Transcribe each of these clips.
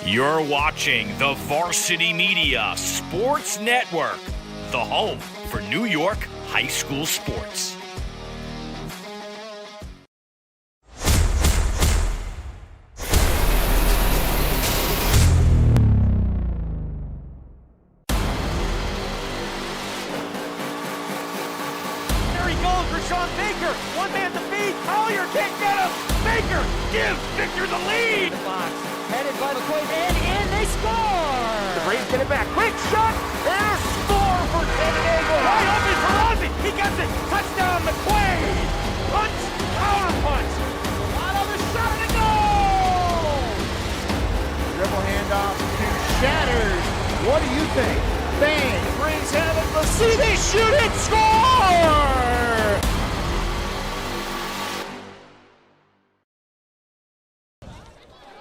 You're watching the Varsity Media Sports Network, the home for New York high school sports. There he goes for Sean Baker. One man to beat. Collier can't get him. Baker gives Victor the lead. The box. Headed by McQuaid, and they score! The Braves get it back. Quick shot, and a score for San Diego. Right open for Ozzie. He gets it. Touchdown, McQuaid. Punch, counter punch. A lot of the shot, and a goal! Dribble handoff to Shatters. What do you think? Bang, brings heaven, but see, they shoot it, score!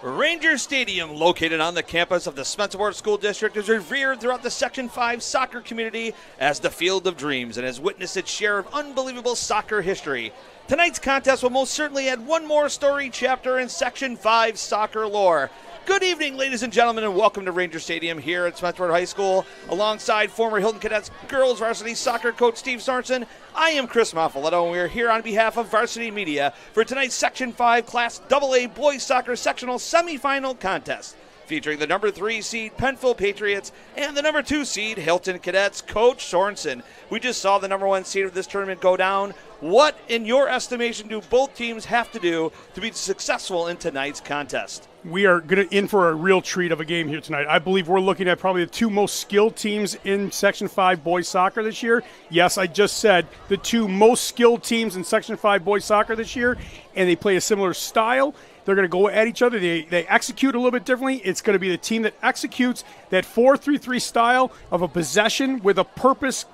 Ranger Stadium, located on the campus of the Spencerport School District, is revered throughout the Section 5 soccer community as the Field of Dreams and has witnessed its share of unbelievable soccer history. Tonight's contest will most certainly add one more story chapter in Section 5 soccer lore. Good evening, ladies and gentlemen, and welcome to Ranger Stadium here at Spencerport High School. Alongside former Hilton Cadets girls varsity soccer coach Steve Sorensen, I am Chris Maffaletto, and we are here on behalf of Varsity Media for tonight's Section 5 Class AA Boys Soccer Sectional Semifinal Contest, featuring the number 3 seed Penfield Patriots and the number 2 seed Hilton Cadets. Coach Sorensen, we just saw the number 1 seed of this tournament go down. What, in your estimation, do both teams have to do to be successful in tonight's contest? We are in for a real treat of a game here tonight. I believe we're looking at probably the two most skilled teams in Section 5 boys soccer this year. Yes, I just said the two most skilled teams in Section 5 boys soccer this year, and they play a similar style. They're going to go at each other. They execute a little bit differently. It's going to be the team that executes that 4-3-3 style of a possession with a purpose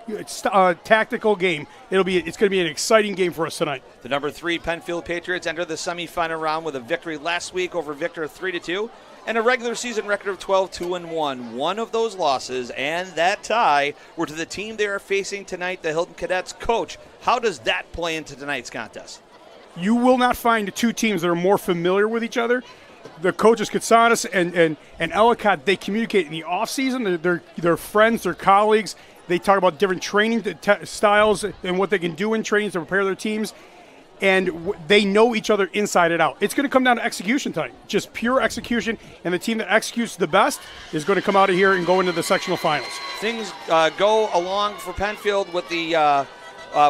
tactical game. It's going to be an exciting game for us tonight. The number 3 Penfield Patriots entered the semifinal round with a victory last week over Victor 3-2 and a regular season record of 12-2-1. One of those losses and that tie were to the team they are facing tonight, the Hilton Cadets. Coach, how does that play into tonight's contest? You will not find the two teams that are more familiar with each other. The coaches, Katsanis and Ellicott, they communicate in the offseason. They're friends, they're colleagues. They talk about different training styles and what they can do in training to prepare their teams. And they know each other inside and out. It's going to come down to execution tonight, just pure execution. And the team that executes the best is going to come out of here and go into the sectional finals. Things go along for Penfield with the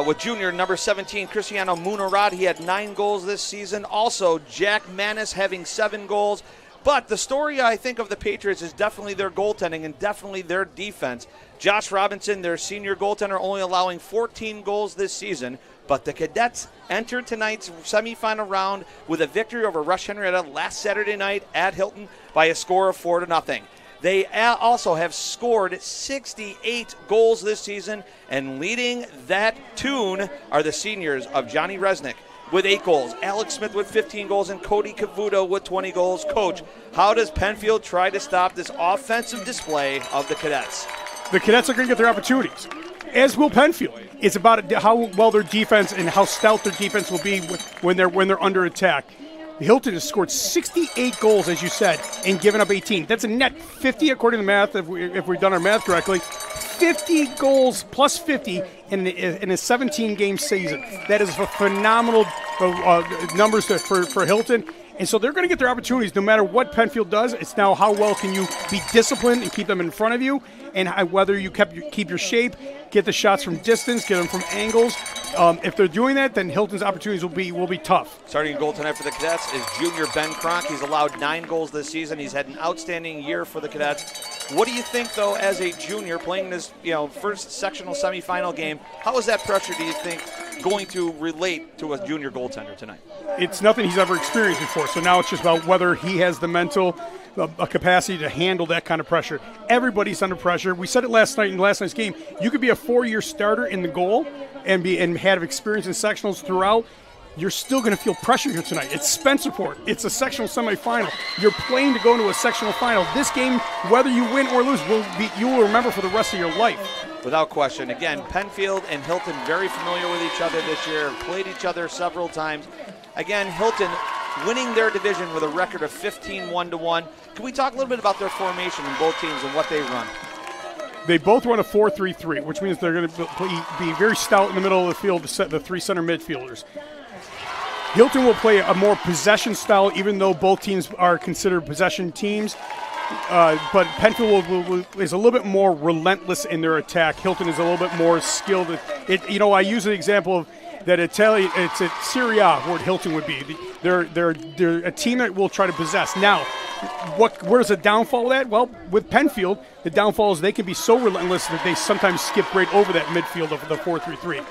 with junior number 17, Cristiano Munarad. He had 9 goals this season. Also, Jack Manis having 7 goals. But the story, I think, of the Patriots is definitely their goaltending and definitely their defense. Josh Robinson, their senior goaltender, only allowing 14 goals this season. But the Cadets entered tonight's semifinal round with a victory over Rush Henrietta last Saturday night at Hilton by a score of 4-0. They also have scored 68 goals this season, and leading that tune are the seniors of Johnny Resnick with 8 goals, Alex Smith with 15 goals, and Cody Cavuto with 20 goals. Coach, how does Penfield try to stop this offensive display of the Cadets? The Cadets are going to get their opportunities, as will Penfield. It's about how well their defense and how stout their defense will be when they're under attack. Hilton has scored 68 goals, as you said, and given up 18. That's a net 50, according to the math, if we've done our math correctly. 50 goals plus 50 in a 17-game season. That is a phenomenal numbers for Hilton. And so they're going to get their opportunities no matter what Penfield does. It's now how well can you be disciplined and keep them in front of you, and whether you keep your shape, get the shots from distance, get them from angles. If they're doing that, then Hilton's opportunities will be tough. Starting goal tonight for the Cadets is junior Ben Kronk. He's allowed 9 goals this season. He's had an outstanding year for the Cadets. What do you think, though, as a junior playing this first sectional semifinal game, how is that pressure, do you think, going to relate to a junior goaltender tonight? It's nothing he's ever experienced before, so now it's just about whether he has the mental a capacity to handle that kind of pressure. Everybody's under pressure. We said it last night in last night's game. You could be a 4-year starter in the goal and have experience in sectionals throughout. You're still going to feel pressure here tonight. It's Spencerport. It's a sectional semifinal. You're playing to go into a sectional final. This game, whether you win or lose, you will remember for the rest of your life. Without question. Again, Penfield and Hilton very familiar with each other this year, played each other several times. Again, Hilton winning their division with a record of 15-1-1. Can we talk a little bit about their formation in both teams and what they run? They both run a 4-3-3, which means they're going to be very stout in the middle of the field to set the three center midfielders. Hilton will play a more possession style, even though both teams are considered possession teams. But Penfield is a little bit more relentless in their attack. Hilton is a little bit more skilled. I use the example of that it's a Serie A where Hilton would be. They're a team that will try to possess. Now, where's the downfall at? Well, with Penfield, the downfall is they can be so relentless that they sometimes skip right over that midfield of the 4-3-3.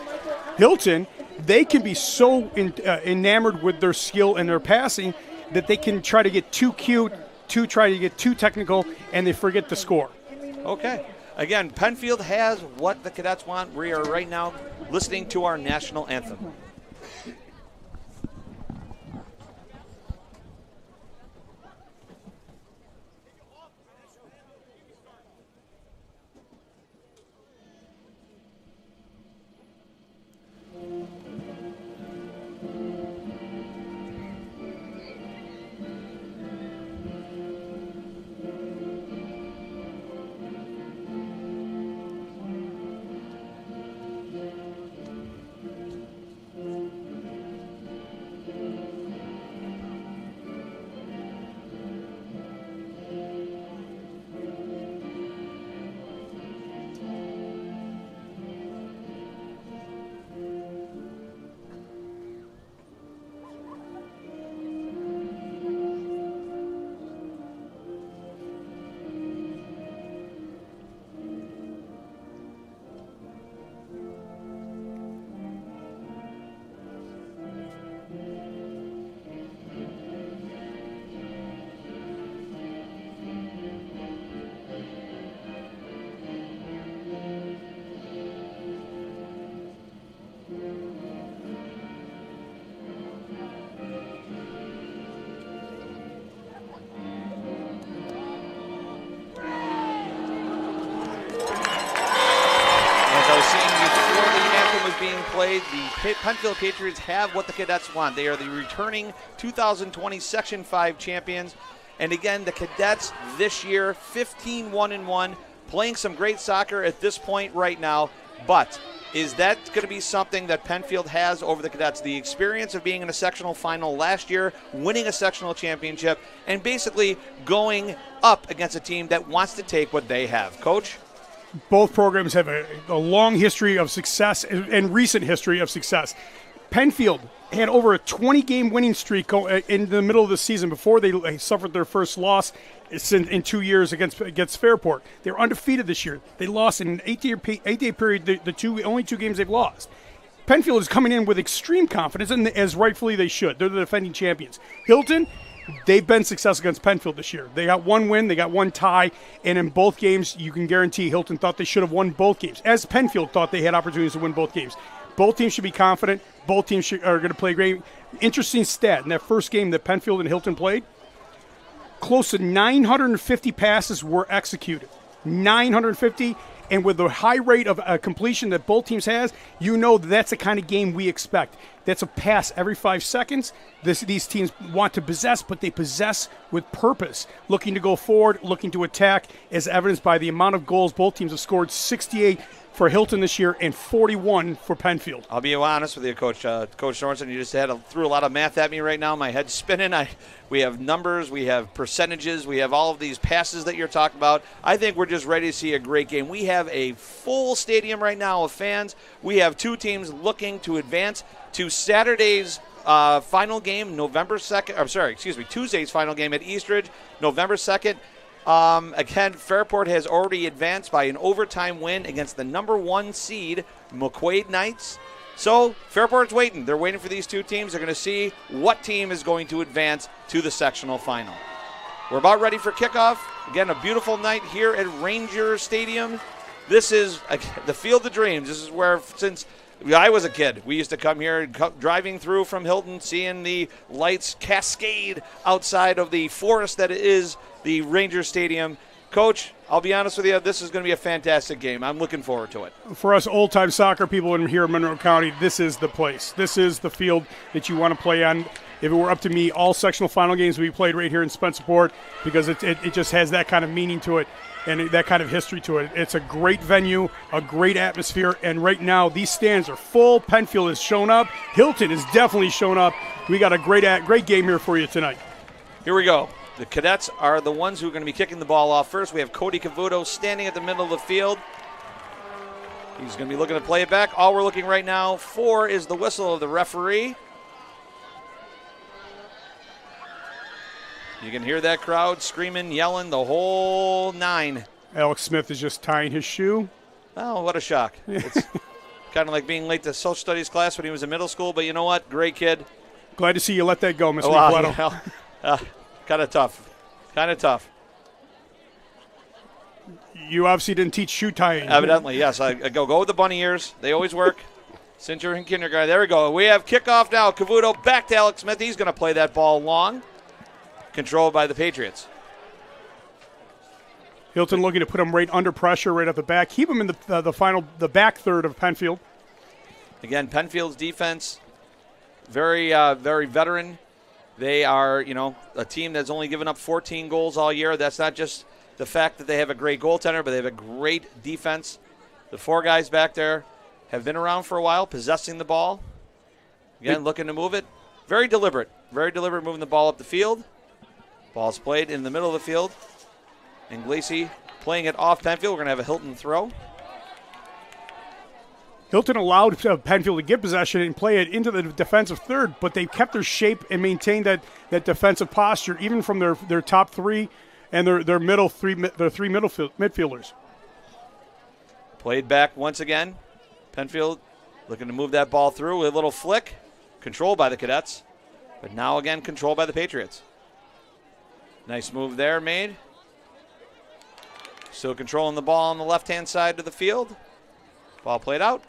Hilton, they can be so enamored with their skill and their passing that they can try to get too cute, try to get too technical, and they forget to score. Okay. Again, Penfield has what the Cadets want. We are right now listening to our national anthem. The Penfield Patriots have what the Cadets want. They are the returning 2020 Section 5 champions. And again, the Cadets this year, 15-1-1, playing some great soccer at this point right now. But is that going to be something that Penfield has over the Cadets? The experience of being in a sectional final last year, winning a sectional championship, and basically going up against a team that wants to take what they have. Coach? Both programs have a long history of success and recent history of success. Penfield had over a 20-game winning streak in the middle of the season before they suffered their first loss in 2 years against Fairport. They were undefeated this year. They lost in an 8-day period the only two games they've lost. Penfield is coming in with extreme confidence, and as rightfully they should. They're the defending champions. Hilton, they've been successful against Penfield this year. They got one win, they got one tie, and in both games, you can guarantee Hilton thought they should have won both games, as Penfield thought they had opportunities to win both games. Both teams should be confident. Both teams are going to play great. Interesting stat, in that first game that Penfield and Hilton played, close to 950 passes were executed. 950, and with the high rate of completion that both teams has, you know that's the kind of game we expect. That's a pass every 5 seconds. These teams want to possess, but they possess with purpose, looking to go forward, looking to attack, as evidenced by the amount of goals both teams have scored. 68 for Hilton this year and 41 for Penfield. I'll be honest with you, Coach. Coach Sorensen, you just threw a lot of math at me right now. My head's spinning. We have numbers, we have percentages, we have all of these passes that you're talking about. I think we're just ready to see a great game. We have a full stadium right now of fans. We have two teams looking to advance to Saturday's final game, Tuesday's final game at Eastridge, November 2nd. Again, Fairport has already advanced by an overtime win against the number 1 seed, McQuaid Knights. So Fairport's waiting. They're waiting for these two teams. They're going to see what team is going to advance to the sectional final. We're about ready for kickoff. Again, a beautiful night here at Ranger Stadium. This is the Field of Dreams. This is where, since I was a kid, we used to come here, driving through from Hilton, seeing the lights cascade outside of the forest that is the Ranger Stadium. Coach, I'll be honest with you, this is going to be a fantastic game. I'm looking forward to it. For us old-time soccer people in here in Monroe County, this is the place. This is the field that you want to play on. if it were up to me, all sectional final games will be played right here in Spencerport because it just has that kind of meaning to it and that kind of history to it. It's a great venue, a great atmosphere, and right now these stands are full. Penfield has shown up. Hilton has definitely shown up. We got a great game here for you tonight. Here we go. The Cadets are the ones who are going to be kicking the ball off first. We have Cody Cavuto standing at the middle of the field. He's going to be looking to play it back. All we're looking right now for is the whistle of the referee. You can hear that crowd screaming, yelling, the whole nine. Alex Smith is just tying his shoe. Oh, what a shock. It's kind of like being late to social studies class when he was in middle school, but you know what? Great kid. Glad to see you let that go, Mr. Nicoletto. Kind of tough. You obviously didn't teach shoe tying. Evidently, yes. I go with the bunny ears. They always work. Since you're in kindergarten. There we go. We have kickoff now. Cavuto back to Alex Smith. He's going to play that ball long. Controlled by the Patriots. Hilton looking to put him right under pressure, right at the back. Keep him in the back third of Penfield. Again, Penfield's defense, very veteran. They are, a team that's only given up 14 goals all year. That's not just the fact that they have a great goaltender, but they have a great defense. The four guys back there have been around for a while, possessing the ball. Again, looking to move it. Very deliberate moving the ball up the field. Ball's played in the middle of the field. Inglesi playing it off Penfield. We're going to have a Hilton throw. Hilton allowed Penfield to get possession and play it into the defensive third, but they kept their shape and maintained that defensive posture, even from their top three and their three midfielders. Played back once again. Penfield looking to move that ball through with a little flick. Controlled by the Cadets, but now again controlled by the Patriots. Nice move there made. Still controlling the ball on the left-hand side of the field. Ball played out.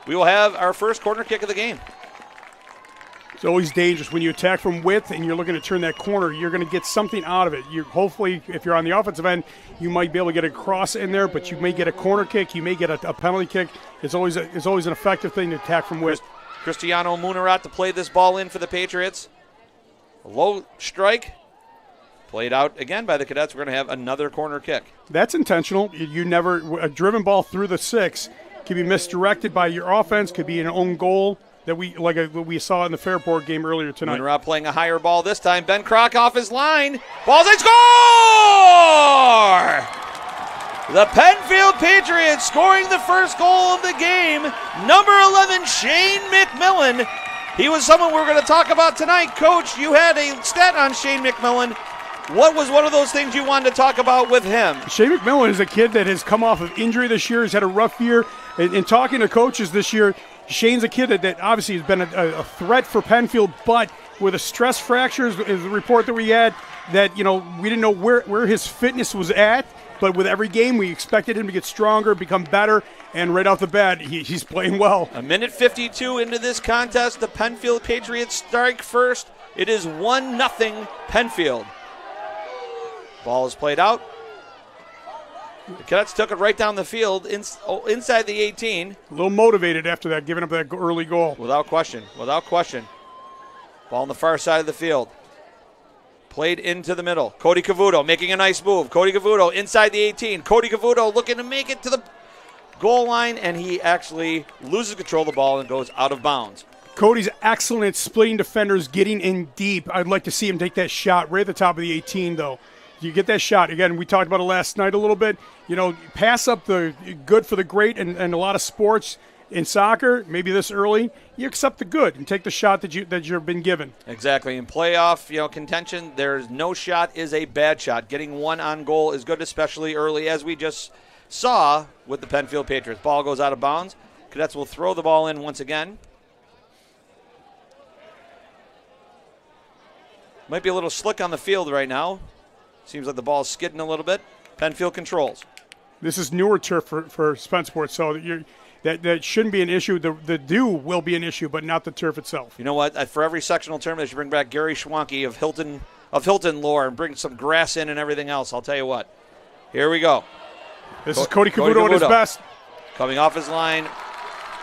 We will have our first corner kick of the game. It's always dangerous when you attack from width and you're looking to turn that corner. You're going to get something out of it. Hopefully, if you're on the offensive end, you might be able to get a cross in there, but you may get a corner kick. You may get a penalty kick. It's always an effective thing to attack from width. Cristiano Munarat to play this ball in for the Patriots. A low strike. Played out again by the Cadets. We're going to have another corner kick. That's intentional. A driven ball through the six can be misdirected by your offense, could be an own goal that we saw in the Fairport game earlier tonight. Munarat playing a higher ball this time. Ben Kroc off his line. Ball's in, score! The Penfield Patriots scoring the first goal of the game. Number 11, Shane McMillan. He was someone we're going to talk about tonight. Coach, you had a stat on Shane McMillan. What was one of those things you wanted to talk about with him? Shane McMillan is a kid that has come off of injury this year. He's had a rough year. In talking to coaches this year, Shane's a kid that obviously has been a threat for Penfield, but with a stress fracture is the report that we had that, we didn't know where his fitness was at. But with every game, we expected him to get stronger, become better, and right off the bat, he's playing well. A minute 52 into this contest, the Penfield Patriots strike first. It is 1-0 Penfield. Ball is played out. The Cadets took it right down the field inside the 18. A little motivated after that, giving up that early goal. Without question. Ball on the far side of the field. Played into the middle. Cody Cavuto making a nice move. Cody Cavuto inside the 18. Cody Cavuto looking to make it to the goal line, and he actually loses control of the ball and goes out of bounds. Cody's excellent at splitting defenders, getting in deep. I'd like to see him take that shot right at the top of the 18, though. You get that shot. Again, we talked about it last night a little bit. Pass up the good for the great, and a lot of sports in soccer, maybe this early, you accept the good and take the shot that you've been given. Exactly. In playoff, contention, there's no shot is a bad shot. Getting one on goal is good, especially early, as we just saw with the Penfield Patriots. Ball goes out of bounds. Cadets will throw the ball in once again. Might be a little slick on the field right now. Seems like the ball is skidding a little bit. Penfield controls. This is newer turf for Spencerport, so that shouldn't be an issue. The dew will be an issue, but not the turf itself. You know what? For every sectional tournament, they should bring back Gary Schwanke of Hilton lore and bring some grass in and everything else. I'll tell you what. Here we go. This is Cody Cavuto at his best. Coming off his line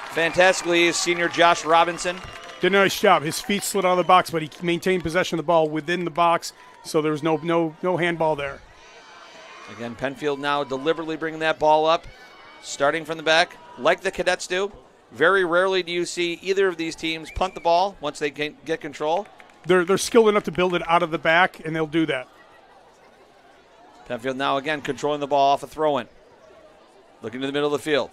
fantastically is senior Josh Robinson. Did a nice job. His feet slid out of the box, but he maintained possession of the ball within the box, so there was no handball there. Again, Penfield now deliberately bringing that ball up, starting from the back, like the Cadets do. Very rarely do you see either of these teams punt the ball once they get control. They're skilled enough to build it out of the back, and they'll do that. Penfield now again controlling the ball off a throw-in. Looking to the middle of the field.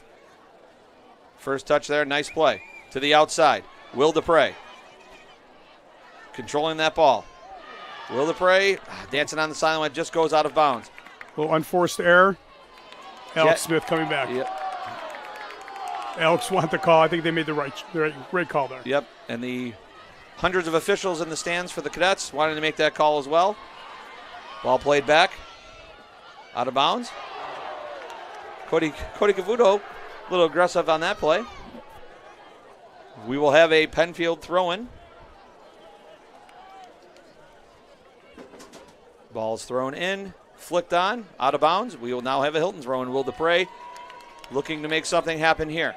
First touch there, nice play. To the outside, Will Dupre. Controlling that ball. Will Dupre dancing on the sideline, just goes out of bounds. A little unforced error. Alex Smith coming back. Yep. Alex wanted the call. I think they made the right call there. Yep, and the hundreds of officials in the stands for the Cadets wanted to make that call as well. Ball played back. Out of bounds. Cody Cavuto, a little aggressive on that play. We will have a Penfield throw-in. Ball's thrown in, flicked on, out of bounds. We will now have a Hilton throw-in. Will Dupre looking to make something happen here.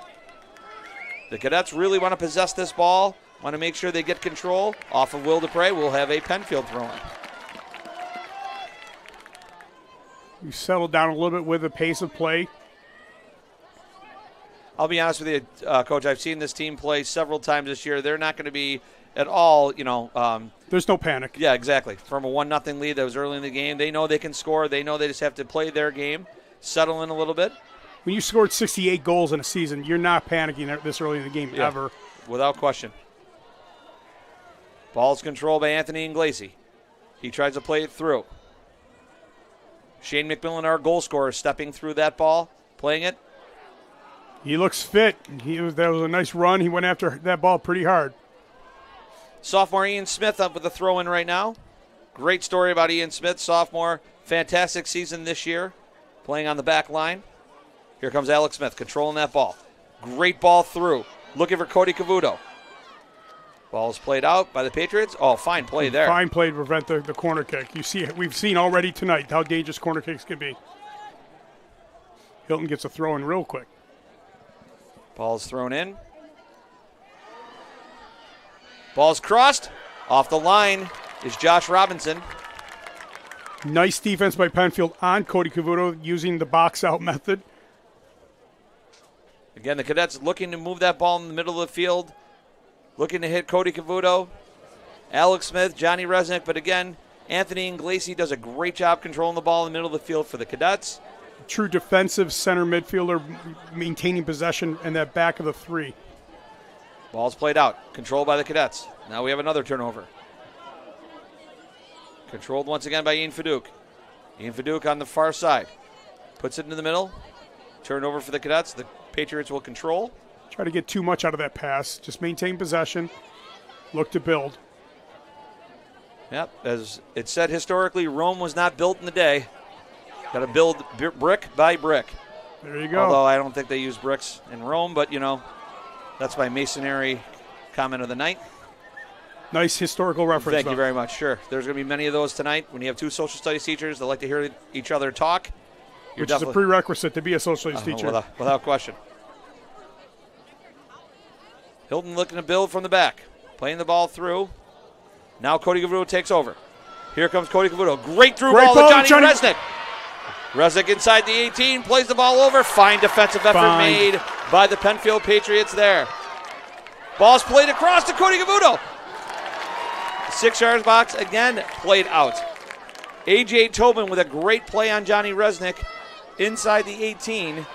The Cadets really want to possess this ball, want to make sure they get control. Off of Will Dupre, we'll have a Penfield throw-in. We settled down a little bit with the pace of play. I'll be honest with you, Coach. I've seen this team play several times this year. They're not going to be at all, there's no panic. Yeah, exactly. From a 1-0 lead that was early in the game, they know they can score. They know they just have to play their game, settle in a little bit. When you scored 68 goals in a season, you're not panicking this early in the game ever. Without question. Ball's controlled by Anthony Inglesi. He tries to play it through. Shane McMillan, our goal scorer, stepping through that ball, playing it. He looks fit. That was a nice run. He went after that ball pretty hard. Sophomore Ian Smith up with the throw-in right now. Great story about Ian Smith, sophomore. Fantastic season this year, playing on the back line. Here comes Alex Smith controlling that ball. Great ball through. Looking for Cody Cavuto. Ball is played out by the Patriots. Oh, fine play there. Fine play to prevent the corner kick. We've seen already tonight how dangerous corner kicks can be. Hilton gets a throw in real quick. Ball's thrown in. Ball's crossed. Off the line is Josh Robinson. Nice defense by Penfield on Cody Cavuto using the box out method. Again, the Cadets looking to move that ball in the middle of the field. Looking to hit Cody Cavuto, Alex Smith, Johnny Resnick. But again, Anthony Inglesi does a great job controlling the ball in the middle of the field for the Cadets. True defensive center midfielder maintaining possession in that back of the three. Ball's played out, controlled by the Cadets. Now we have another turnover. Controlled once again by Ian Fadouk. Ian Fadouk on the far side. Puts it into the middle. Turnover for the Cadets. The Patriots will control. Try to get too much out of that pass. Just maintain possession. Look to build. Yep, as it said historically, Rome was not built in a day. Got to build brick by brick. There you go. Although I don't think they use bricks in Rome, but that's my masonry comment of the night. Nice historical reference. Thank you very much. Sure. There's going to be many of those tonight. When you have two social studies teachers that like to hear each other talk. Which is a prerequisite to be a social studies teacher. Without question. Hilton looking to build from the back. Playing the ball through. Now Cody Cavuto takes over. Here comes Cody Cavuto. Great through ball to Johnny Resnick. Resnick inside the 18. Plays the ball over. Fine defensive effort made by the Penfield Patriots there. Ball's played across to Cody Cavuto. 6 yards box again played out. A.J. Tobin with a great play on Johnny Resnick inside the 18.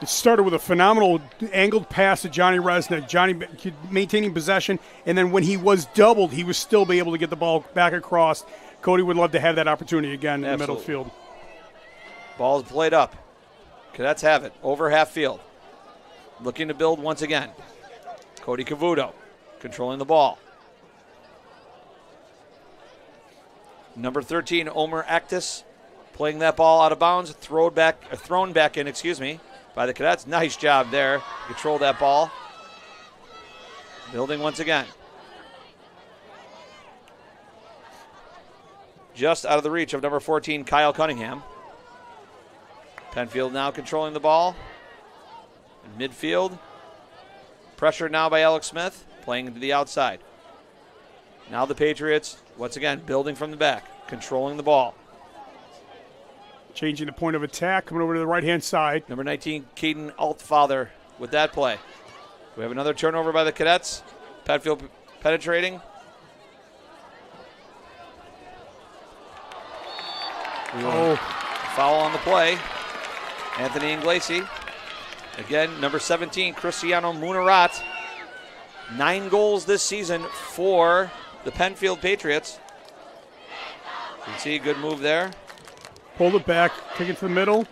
It started with a phenomenal angled pass to Johnny Resnick. Johnny maintaining possession, and then when he was doubled, he was still be able to get the ball back across. Cody would love to have that opportunity again in the middle field. Ball's played up. Cadets have it over half field. Looking to build once again. Cody Cavuto controlling the ball. Number 13, Omer Actis, playing that ball out of bounds, thrown back in, by the Cadets. Nice job there. Control that ball. Building once again. Just out of the reach of number 14, Kyle Cunningham. Penfield now controlling the ball. In midfield. Pressure now by Alex Smith. playing into the outside. Now the Patriots, once again, building from the back, controlling the ball. Changing the point of attack, coming over to the right-hand side. Number 19, Caden Altfather with that play. We have another turnover by the Cadets. Penfield penetrating. Foul on the play. Anthony Inglesi. Again, number 17, Cristiano Munarat. 9 goals this season for the Penfield Patriots. You can see a good move there. Pulled it back, take it to the middle.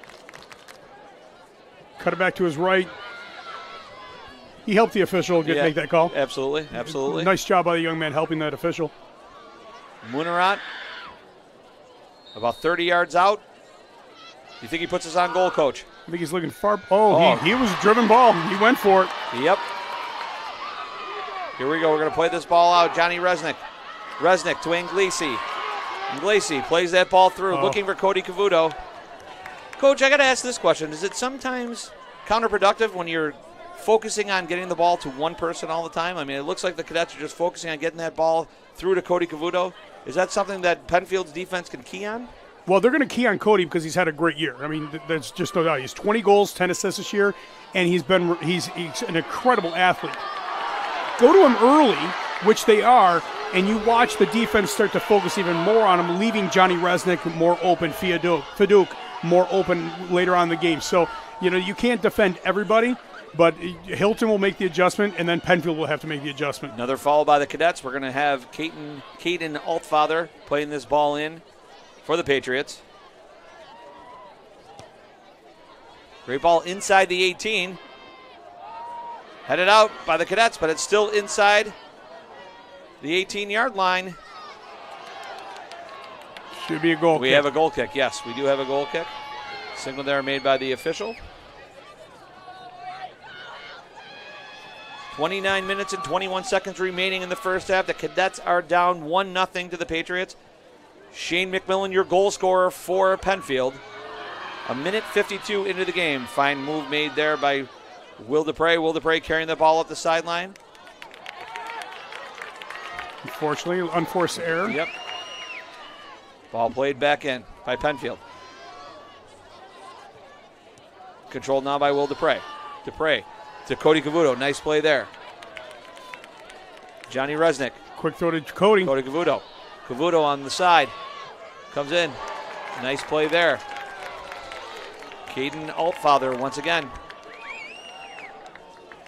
Cut it back to his right. He helped the official make that call. Absolutely, absolutely. Nice job by the young man helping that official. Munarat, about 30 yards out. You think he puts us on goal, Coach? I think he's looking far. He was a driven ball. He went for it. Yep. Here we go. We're going to play this ball out. Johnny Resnick. Resnick to Inglesi. Inglesi plays that ball through, looking for Cody Cavuto. Coach, I got to ask this question. Is it sometimes counterproductive when you're focusing on getting the ball to one person all the time? I mean, it looks like the Cadets are just focusing on getting that ball through to Cody Cavuto. Is that something that Penfield's defense can key on? Well, they're going to key on Cody because he's had a great year. I mean, there's just no doubt. He's 20 goals, 10 assists this year, and he's an incredible athlete. Go to him early, which they are, and you watch the defense start to focus even more on him, leaving Johnny Resnick more open, Fiduk more open later on in the game. So, you can't defend everybody, but Hilton will make the adjustment, and then Penfield will have to make the adjustment. Another foul by the Cadets. We're going to have Caden Altfather playing this ball in for the Patriots. Great ball inside the 18. Headed out by the Cadets, but it's still inside the 18-yard line. Should be a goal kick. We have a goal kick. Yes, we do have a goal kick. Signal there made by the official. 29 minutes and 21 seconds remaining in the first half. The Cadets are down 1-0 to the Patriots. Shane McMillan, your goal scorer for Penfield. A minute 52 into the game. Fine move made there by Will Dupre. Will Dupre carrying the ball up the sideline. Unfortunately, unforced error. Yep. Ball played back in by Penfield. Controlled now by Will Dupre. Dupre to Cody Cavuto. Nice play there. Johnny Resnick. Quick throw to Cody. Cody Cavuto. Cavuto on the side. Comes in. Nice play there. Caden Altfather once again.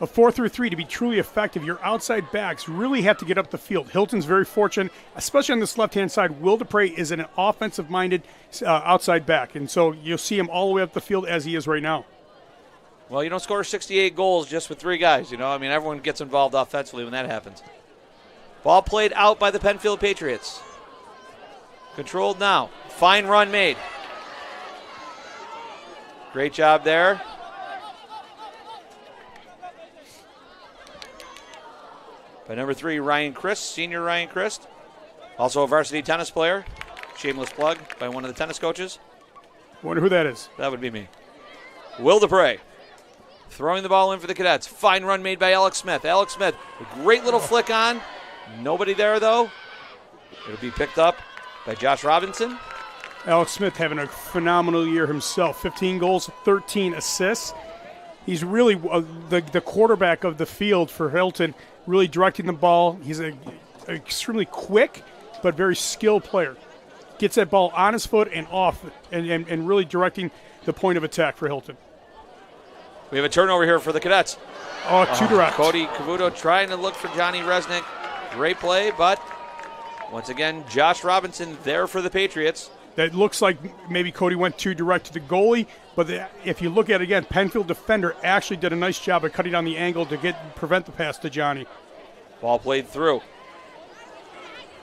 A 4-3-3 to be truly effective, your outside backs really have to get up the field. Hilton's very fortunate, especially on this left-hand side. Will Dupre is an offensive-minded outside back, and so you'll see him all the way up the field as he is right now. Well, you don't score 68 goals just with 3 guys, I mean, everyone gets involved offensively when that happens. Ball played out by the Penfield Patriots. Controlled now. Fine run made. Great job there. By number 3, Ryan Christ, senior Ryan Christ. Also a varsity tennis player. Shameless plug by one of the tennis coaches. Wonder who that is. That would be me. Will Dupre throwing the ball in for the Cadets. Fine run made by Alex Smith. Alex Smith, a great little flick on. Nobody there, though. It'll be picked up by Josh Robinson. Alex Smith having a phenomenal year himself. 15 goals, 13 assists. He's really the quarterback of the field for Hilton, really directing the ball. He's an extremely quick but very skilled player. Gets that ball on his foot and off and really directing the point of attack for Hilton. We have a turnover here for the Cadets. Too direct. Cody Cavuto trying to look for Johnny Resnick. Great play, but once again, Josh Robinson there for the Patriots. That looks like maybe Cody went too direct to the goalie, but if you look at it again, Penfield defender actually did a nice job of cutting down the angle to prevent the pass to Johnny. Ball played through.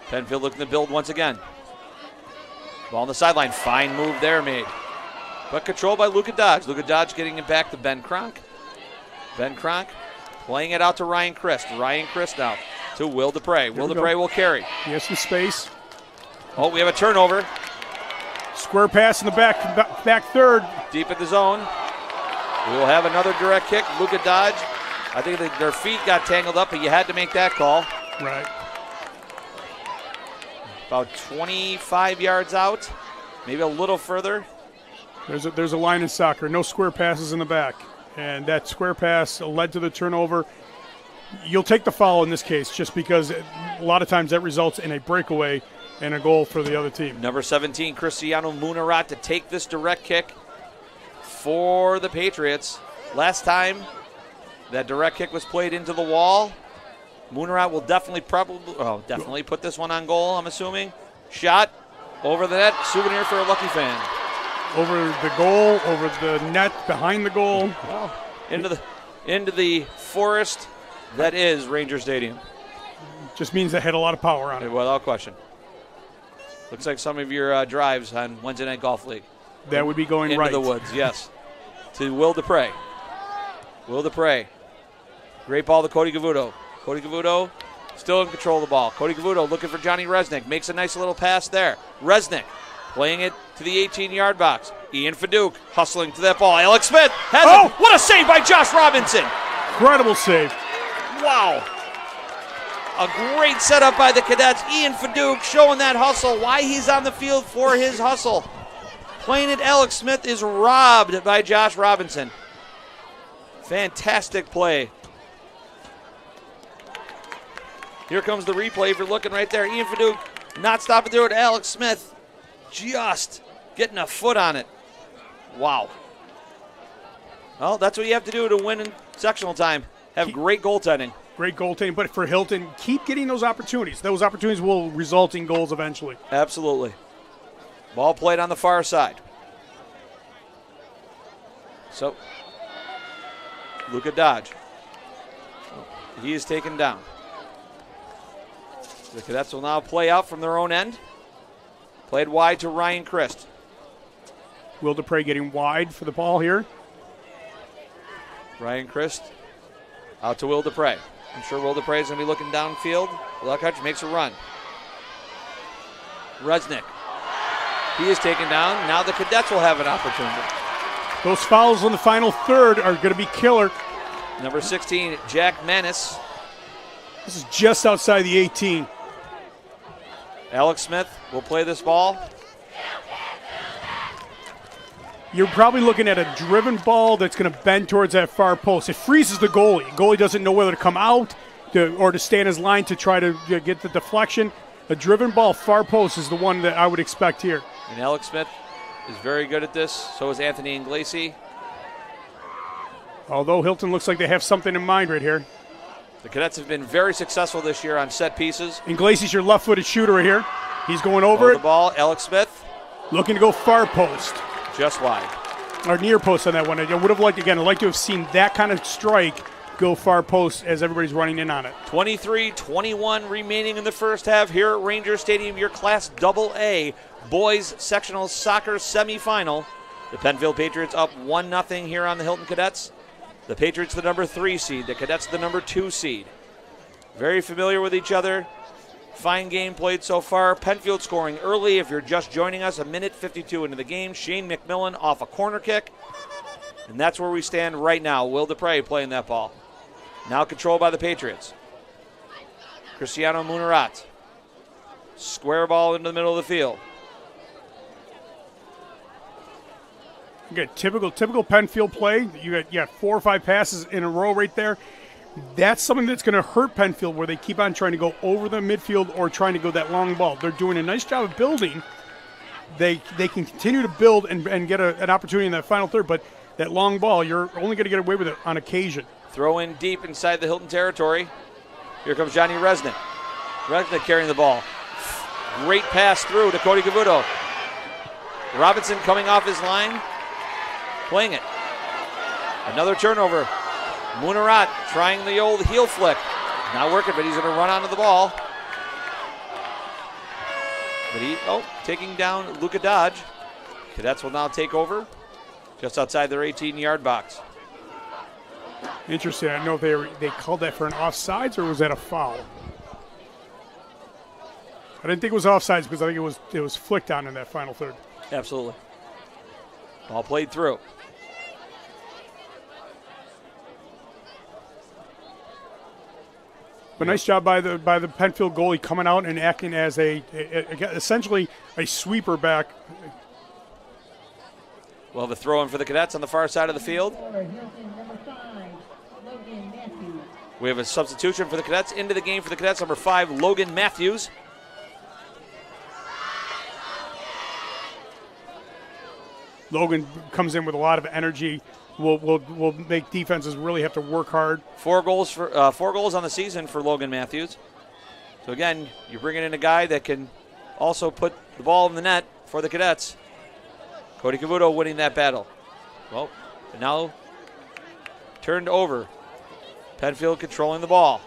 Penfield looking to build once again. Ball on the sideline. Fine move there made. But controlled by Luka Dodge. Luka Dodge getting it back to Ben Kronk. Ben Kronk playing it out to Ryan Christ. Ryan Christ now to Will Dupre. Will Dupre will carry. He has some space. Oh, we have a turnover. Square pass in the back third. Deep in the zone. We will have another direct kick. Luka Dodge I think their feet got tangled up, but you had to make that call. Right. About 25 yards out, maybe a little further. There's a line in soccer, no square passes in the back. And that square pass led to the turnover. You'll take the foul in this case just because a lot of times that results in a breakaway and a goal for the other team. Number 17, Cristiano Munarat, to take this direct kick for the Patriots. Last time that direct kick was played into the wall, Munarat will definitely put this one on goal, I'm assuming. Shot over the net, souvenir for a lucky fan. Over the goal, over the net, behind the goal. Into the forest that is Ranger Stadium. Just means they had a lot of power on it. Without question. Looks like some of your drives on Wednesday Night Golf League. That would be going into right. the woods, yes. To Will Dupre. Will Dupre. Great ball to Cody Gavuto. Cody Gavuto still in control of the ball. Cody Gavuto looking for Johnny Resnick. Makes a nice little pass there. Resnick playing it to the 18-yard box. Ian Fadouk hustling to that ball. Alex Smith has it. What a save by Josh Robinson. Incredible save. Wow. A great setup by the Cadets. Ian Fadouk showing that hustle, why he's on the field for his hustle. Playing it, Alex Smith is robbed by Josh Robinson. Fantastic play. Here comes the replay if you're looking right there. Ian Fadouk not stopping through it. Alex Smith just getting a foot on it. Wow. Well, that's what you have to do to win in sectional time. Have great goaltending. Great goaltending, but for Hilton, keep getting those opportunities. Those opportunities will result in goals eventually. Absolutely. Ball played on the far side. So, Luka Dodge. He is taken down. The Cadets will now play out from their own end. Played wide to Ryan Christ. Will Dupre getting wide for the ball here. Ryan Christ out to Will Dupre. I'm sure Will Dupre is going to be looking downfield. Luckhatch makes a run. Resnick. He is taken down. Now the Cadets will have an opportunity. Those fouls in the final third are going to be killer. Number 16, Jack Manis. This is just outside the 18. Alex Smith will play this ball. You're probably looking at a driven ball that's going to bend towards that far post. It freezes the goalie. Goalie doesn't know whether to come out or to stay in his line to try to get the deflection. A driven ball, far post, is the one that I would expect here. And Alex Smith is very good at this. So is Anthony Inglesi. Although Hilton looks like they have something in mind right here. The Cadets have been very successful this year on set pieces. Inglesi's your left-footed shooter right here. He's going over the ball. Alex Smith. Looking to go far post. Just wide. Or near post on that one. I would have liked, again, I'd like to have seen that kind of strike go far post as everybody's running in on it. 23-21 remaining in the first half here at Ranger Stadium, your Class AA boys sectional soccer semifinal. The Penfield Patriots up 1-0 here on the Hilton Cadets. The Patriots the number 3 seed, the Cadets the number 2 seed. Very familiar with each other. Fine game played so far. Penfield scoring early. If you're just joining us, 1:52 into the game. Shane McMillan off a corner kick. And that's where we stand right now. Will Dupre playing that ball. Now controlled by the Patriots. Cristiano Munarat. Square ball into the middle of the field. You got typical Penfield play. You got 4 or 5 passes in a row right there. That's something that's going to hurt Penfield, where they keep on trying to go over the midfield or trying to go that long ball. They're doing a nice job of building. They can continue to build and get an opportunity in that final third, but that long ball, you're only going to get away with it on occasion. Throw in deep inside the Hilton territory. Here comes Johnny Resnick. Resnick carrying the ball. Great pass through to Cody Gavuto. Robinson coming off his line, playing it. Another turnover. Munarat trying the old heel flick. Not working, but he's going to run onto the ball. But taking down Luka Dodge. Cadets will now take over just outside their 18-yard box. Interesting. I don't know if they called that for an offsides or was that a foul? I didn't think it was offsides because I think it was flicked on in that final third. Absolutely. Ball played through. But nice job by the Penfield goalie coming out and acting as essentially a sweeper back. Well, the throw in for the Cadets on the far side of the field. We have a substitution for the Cadets. Into the game for the Cadets, number 5, Logan Matthews. Logan comes in with a lot of energy. Will make defenses really have to work hard. 4 goals on the season for Logan Matthews. So again, you're bringing in a guy that can also put the ball in the net for the Cadets. Cody Cavuto winning that battle. Well, now turned over. Penfield controlling the ball.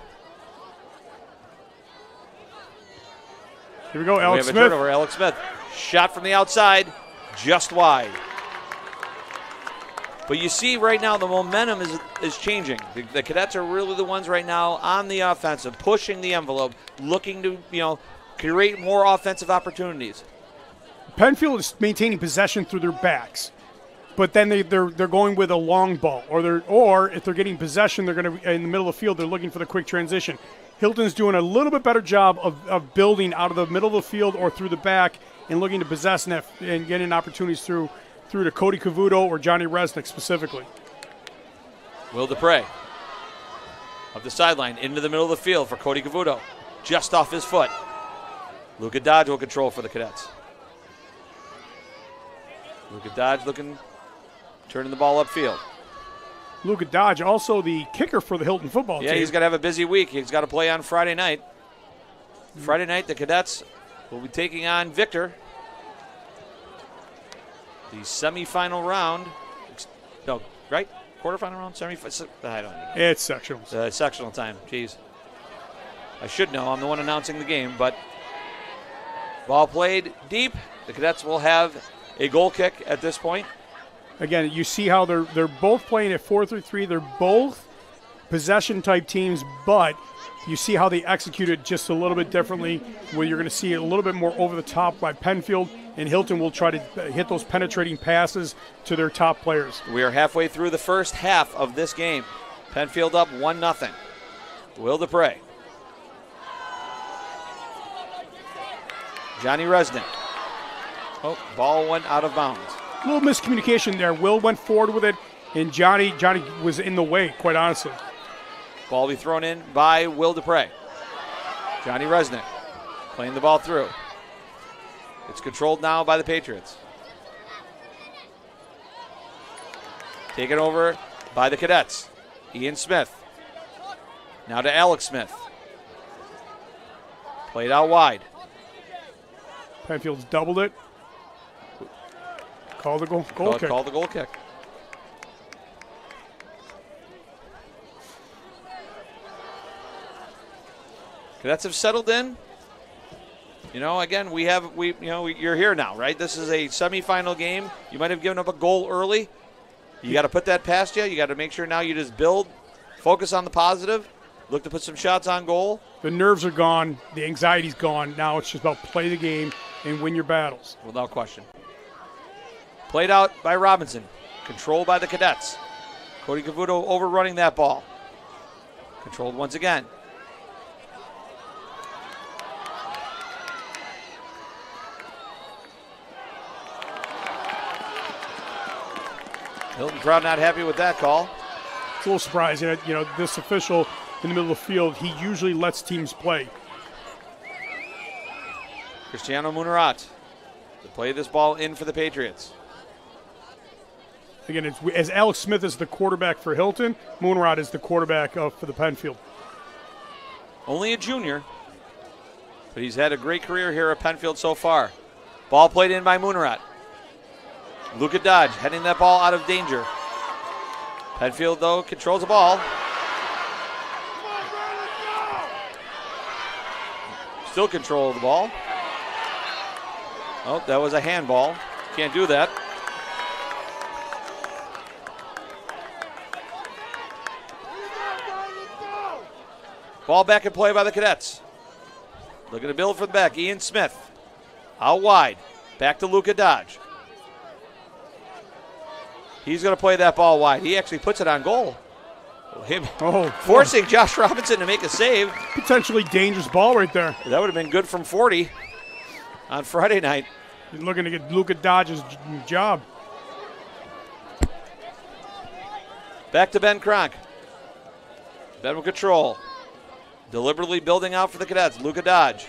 Here we go, Alex Smith. Smith. Turnover. Alex Smith. Shot from the outside, just wide. But you see right now the momentum is changing. The Cadets are really the ones right now on the offensive, pushing the envelope, looking to create more offensive opportunities. Penfield is maintaining possession through their backs, but then they're going with a long ball, or if they're getting possession, they're going to in the middle of the field. They're looking for the quick transition. Hilton's doing a little bit better job of building out of the middle of the field or through the back and looking to possess and getting opportunities through to Cody Cavuto or Johnny Resnick specifically. Will Dupre up the sideline into the middle of the field for Cody Cavuto, just off his foot. Luka Dodge will control for the Cadets. Luka Dodge turning the ball upfield. Luka Dodge, also the kicker for the Hilton football team. Yeah, he's got to have a busy week. He's got to play on Friday night. Friday night, the Cadets will be taking on Victor. The semifinal round. No, right? Quarterfinal round? Semifinal? I don't know. It's sectionals. Sectional time. Jeez. I should know. I'm the one announcing the game, but ball played deep. The Cadets will have a goal kick at this point. Again, you see how they're both playing at 4-3-3. They're both possession-type teams, but you see how they executed just a little bit differently, where you're going to see it a little bit more over the top by Penfield, and Hilton will try to hit those penetrating passes to their top players. We are halfway through the first half of this game. Penfield up 1-0. Will Dupre. Johnny Resnick. Oh, ball went out of bounds. A little miscommunication there. Will went forward with it, and Johnny was in the way, quite honestly. Ball will be thrown in by Will Dupre. Johnny Resnick playing the ball through. It's controlled now by the Patriots. Taken over by the Cadets. Ian Smith. Now to Alex Smith. Played out wide. Penfield's doubled it. Call the goal kick. Call the goal kick. Cadets have settled in. Again, you're here now, right? This is a semifinal game. You might have given up a goal early. You got to put that past you. You got to make sure now you just build, focus on the positive, look to put some shots on goal. The nerves are gone. The anxiety's gone. Now it's just about play the game and win your battles. Without question. Played out by Robinson. Controlled by the Cadets. Cody Cavuto overrunning that ball. Controlled once again. Hilton crowd not happy with that call. It's a little surprising. This official in the middle of the field, he usually lets teams play. Cristiano Munarat to play this ball in for the Patriots. Again, as Alex Smith is the quarterback for Hilton, Munarat is the quarterback for the Penfield. Only a junior, but he's had a great career here at Penfield so far. Ball played in by Munarat. Luka Dodge heading that ball out of danger. Penfield, though, controls the ball. Still control of the ball. Oh, that was a handball. Can't do that. Ball back in play by the Cadets. Looking to build from the back. Ian Smith. Out wide. Back to Luka Dodge. He's going to play that ball wide. He actually puts it on goal. Forcing Josh Robinson to make a save. Potentially dangerous ball right there. That would have been good from 40 on Friday night. He's looking to get Luka Dodge's job. Back to Ben Kronk. Ben with control. Deliberately building out for the Cadets. Luka Dodge.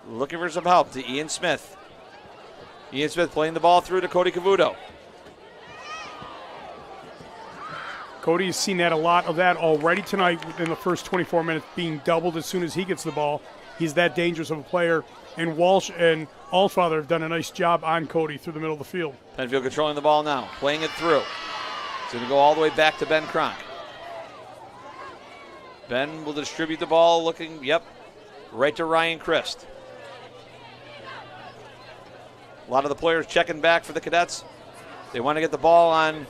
Looking for some help to Ian Smith. Ian Smith playing the ball through to Cody Cavuto. Cody's seen that a lot of that already tonight in the first 24 minutes, being doubled as soon as he gets the ball. He's that dangerous of a player. And Walsh and Altfather have done a nice job on Cody through the middle of the field. Penfield controlling the ball now, playing it through. It's going to go all the way back to Ben Kronk. Ben will distribute the ball, looking, right to Ryan Christ. A lot of the players checking back for the Cadets. They want to get the ball on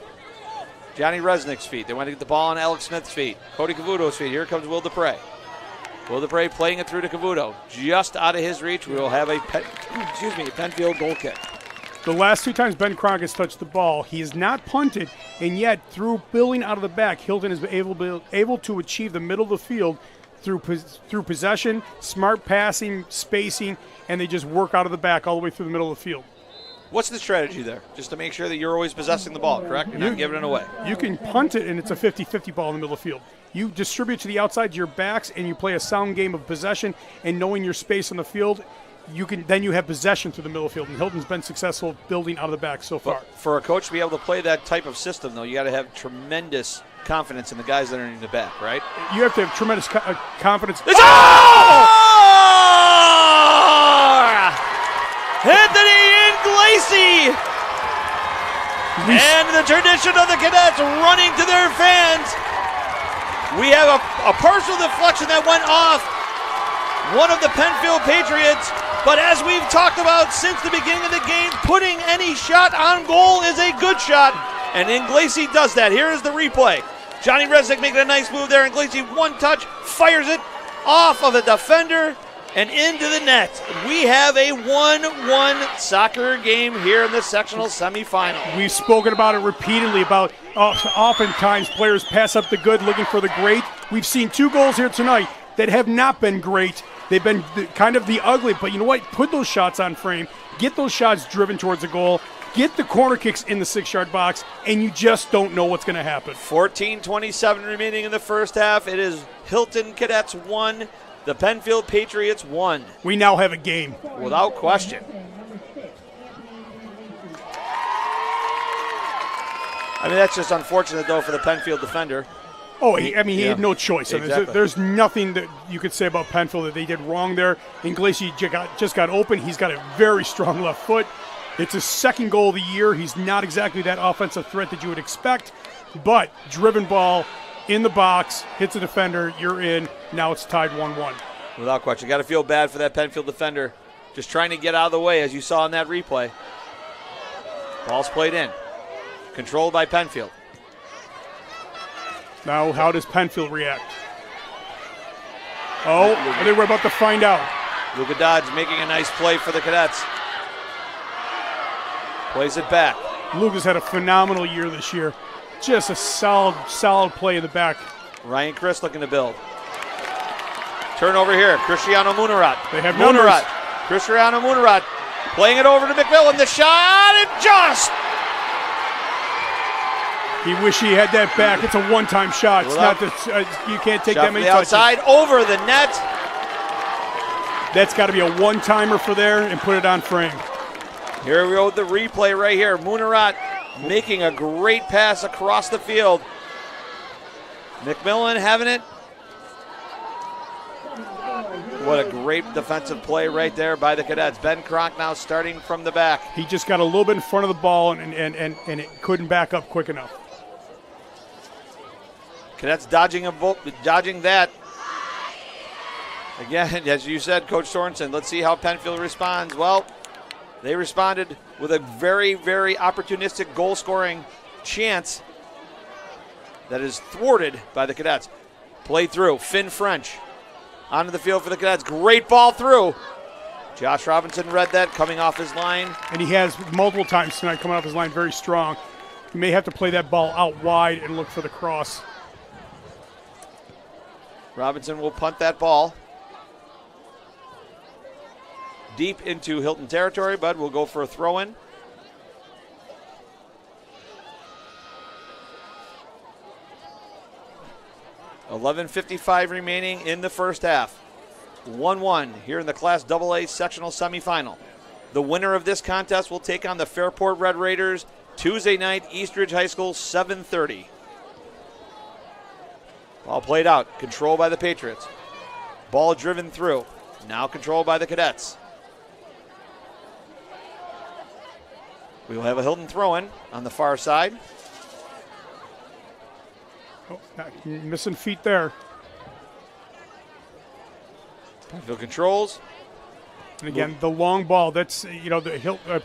Johnny Resnick's feet. They want to get the ball on Alex Smith's feet. Cody Cavuto's feet. Here comes Will Dupre. Will Dupre playing it through to Cavuto. Just out of his reach, we will have a Penfield goal kick. The last 2 times Ben Kronk has touched the ball, he has not punted, and yet through building out of the back, Hilton is able to achieve the middle of the field through possession, smart passing, spacing, and they just work out of the back all the way through the middle of the field. What's the strategy there? Just to make sure that you're always possessing the ball, correct? You're not giving it away. You can punt it, and it's a 50-50 ball in the middle of the field. You distribute to the outside to your backs, and you play a sound game of possession and knowing your space on the field. Then you have possession through the middle of the field, and Hilton's been successful building out of the back so far. But for a coach to be able to play that type of system, though, you got to have tremendous confidence in the guys that are in the back, right? You have to have tremendous confidence. Anthony Inglesi! And the tradition of the Cadets running to their fans. We have a partial deflection that went off one of the Penfield Patriots. But as we've talked about since the beginning of the game, putting any shot on goal is a good shot. And Inglesi does that. Here is the replay. Johnny Resnick making a nice move there. Inglesi, one touch, fires it off of the defender and into the net. We have a 1-1 soccer game here in the sectional semifinal. We've spoken about it repeatedly about oftentimes players pass up the good looking for the great. We've seen 2 goals here tonight that have not been great. They've been kind of the ugly, but you know what? Put those shots on frame. Get those shots driven towards the goal. Get the corner kicks in the 6-yard box, and you just don't know what's going to happen. 14:27 remaining in the first half. It is Hilton Cadets 1, the Penfield Patriots 1. We now have a game. Without question. I mean, that's just unfortunate, though, for the Penfield defender. Oh, he had no choice. Exactly. There's nothing that you could say about Penfield that they did wrong there. Inglesi just got open. He's got a very strong left foot. It's his 2nd goal of the year. He's not exactly that offensive threat that you would expect, but driven ball in the box, hits a defender, you're in. Now it's tied 1-1. Without question. Got to feel bad for that Penfield defender. Just trying to get out of the way, as you saw in that replay. Ball's played in. Controlled by Penfield. Now, how does Penfield react? Oh, I think we're about to find out. Luka Dodge making a nice play for the Cadets. Plays it back. Luka's had a phenomenal year this year. Just a solid play in the back. Ryan Christ looking to build. Turnover here. Cristiano Munarat. They have numbers. Cristiano Munarat playing it over to McMillan. The shot, and just. He wish he had that back. It's a one-time shot. It's not that you can't take that many touches. Outside, over the net. That's got to be a one-timer for there and put it on frame. Here we go with the replay right here. Munarat making a great pass across the field. McMillan having it. What a great defensive play right there by the Cadets. Ben Kronk now starting from the back. He just got a little bit in front of the ball and it couldn't back up quick enough. Cadets dodging that. Again, as you said, Coach Sorensen, let's see how Penfield responds. Well, they responded with a very, very opportunistic goal-scoring chance that is thwarted by the Cadets. Play through. Finn French onto the field for the Cadets. Great ball through. Josh Robinson read that coming off his line. And he has multiple times tonight coming off his line very strong. He may have to play that ball out wide and look for the cross. Robinson will punt that ball deep into Hilton territory, but we'll go for a throw-in. $11:55 remaining in the first half. 1-1 here in the Class AA sectional semifinal. The winner of this contest will take on the Fairport Red Raiders Tuesday night, Eastridge High School, 7:30. Ball played out, controlled by the Patriots. Ball driven through, now controlled by the Cadets. We will have a Hilton throw-in on the far side. Oh, missing feet there. Penfield controls. And again, the long ball, that's,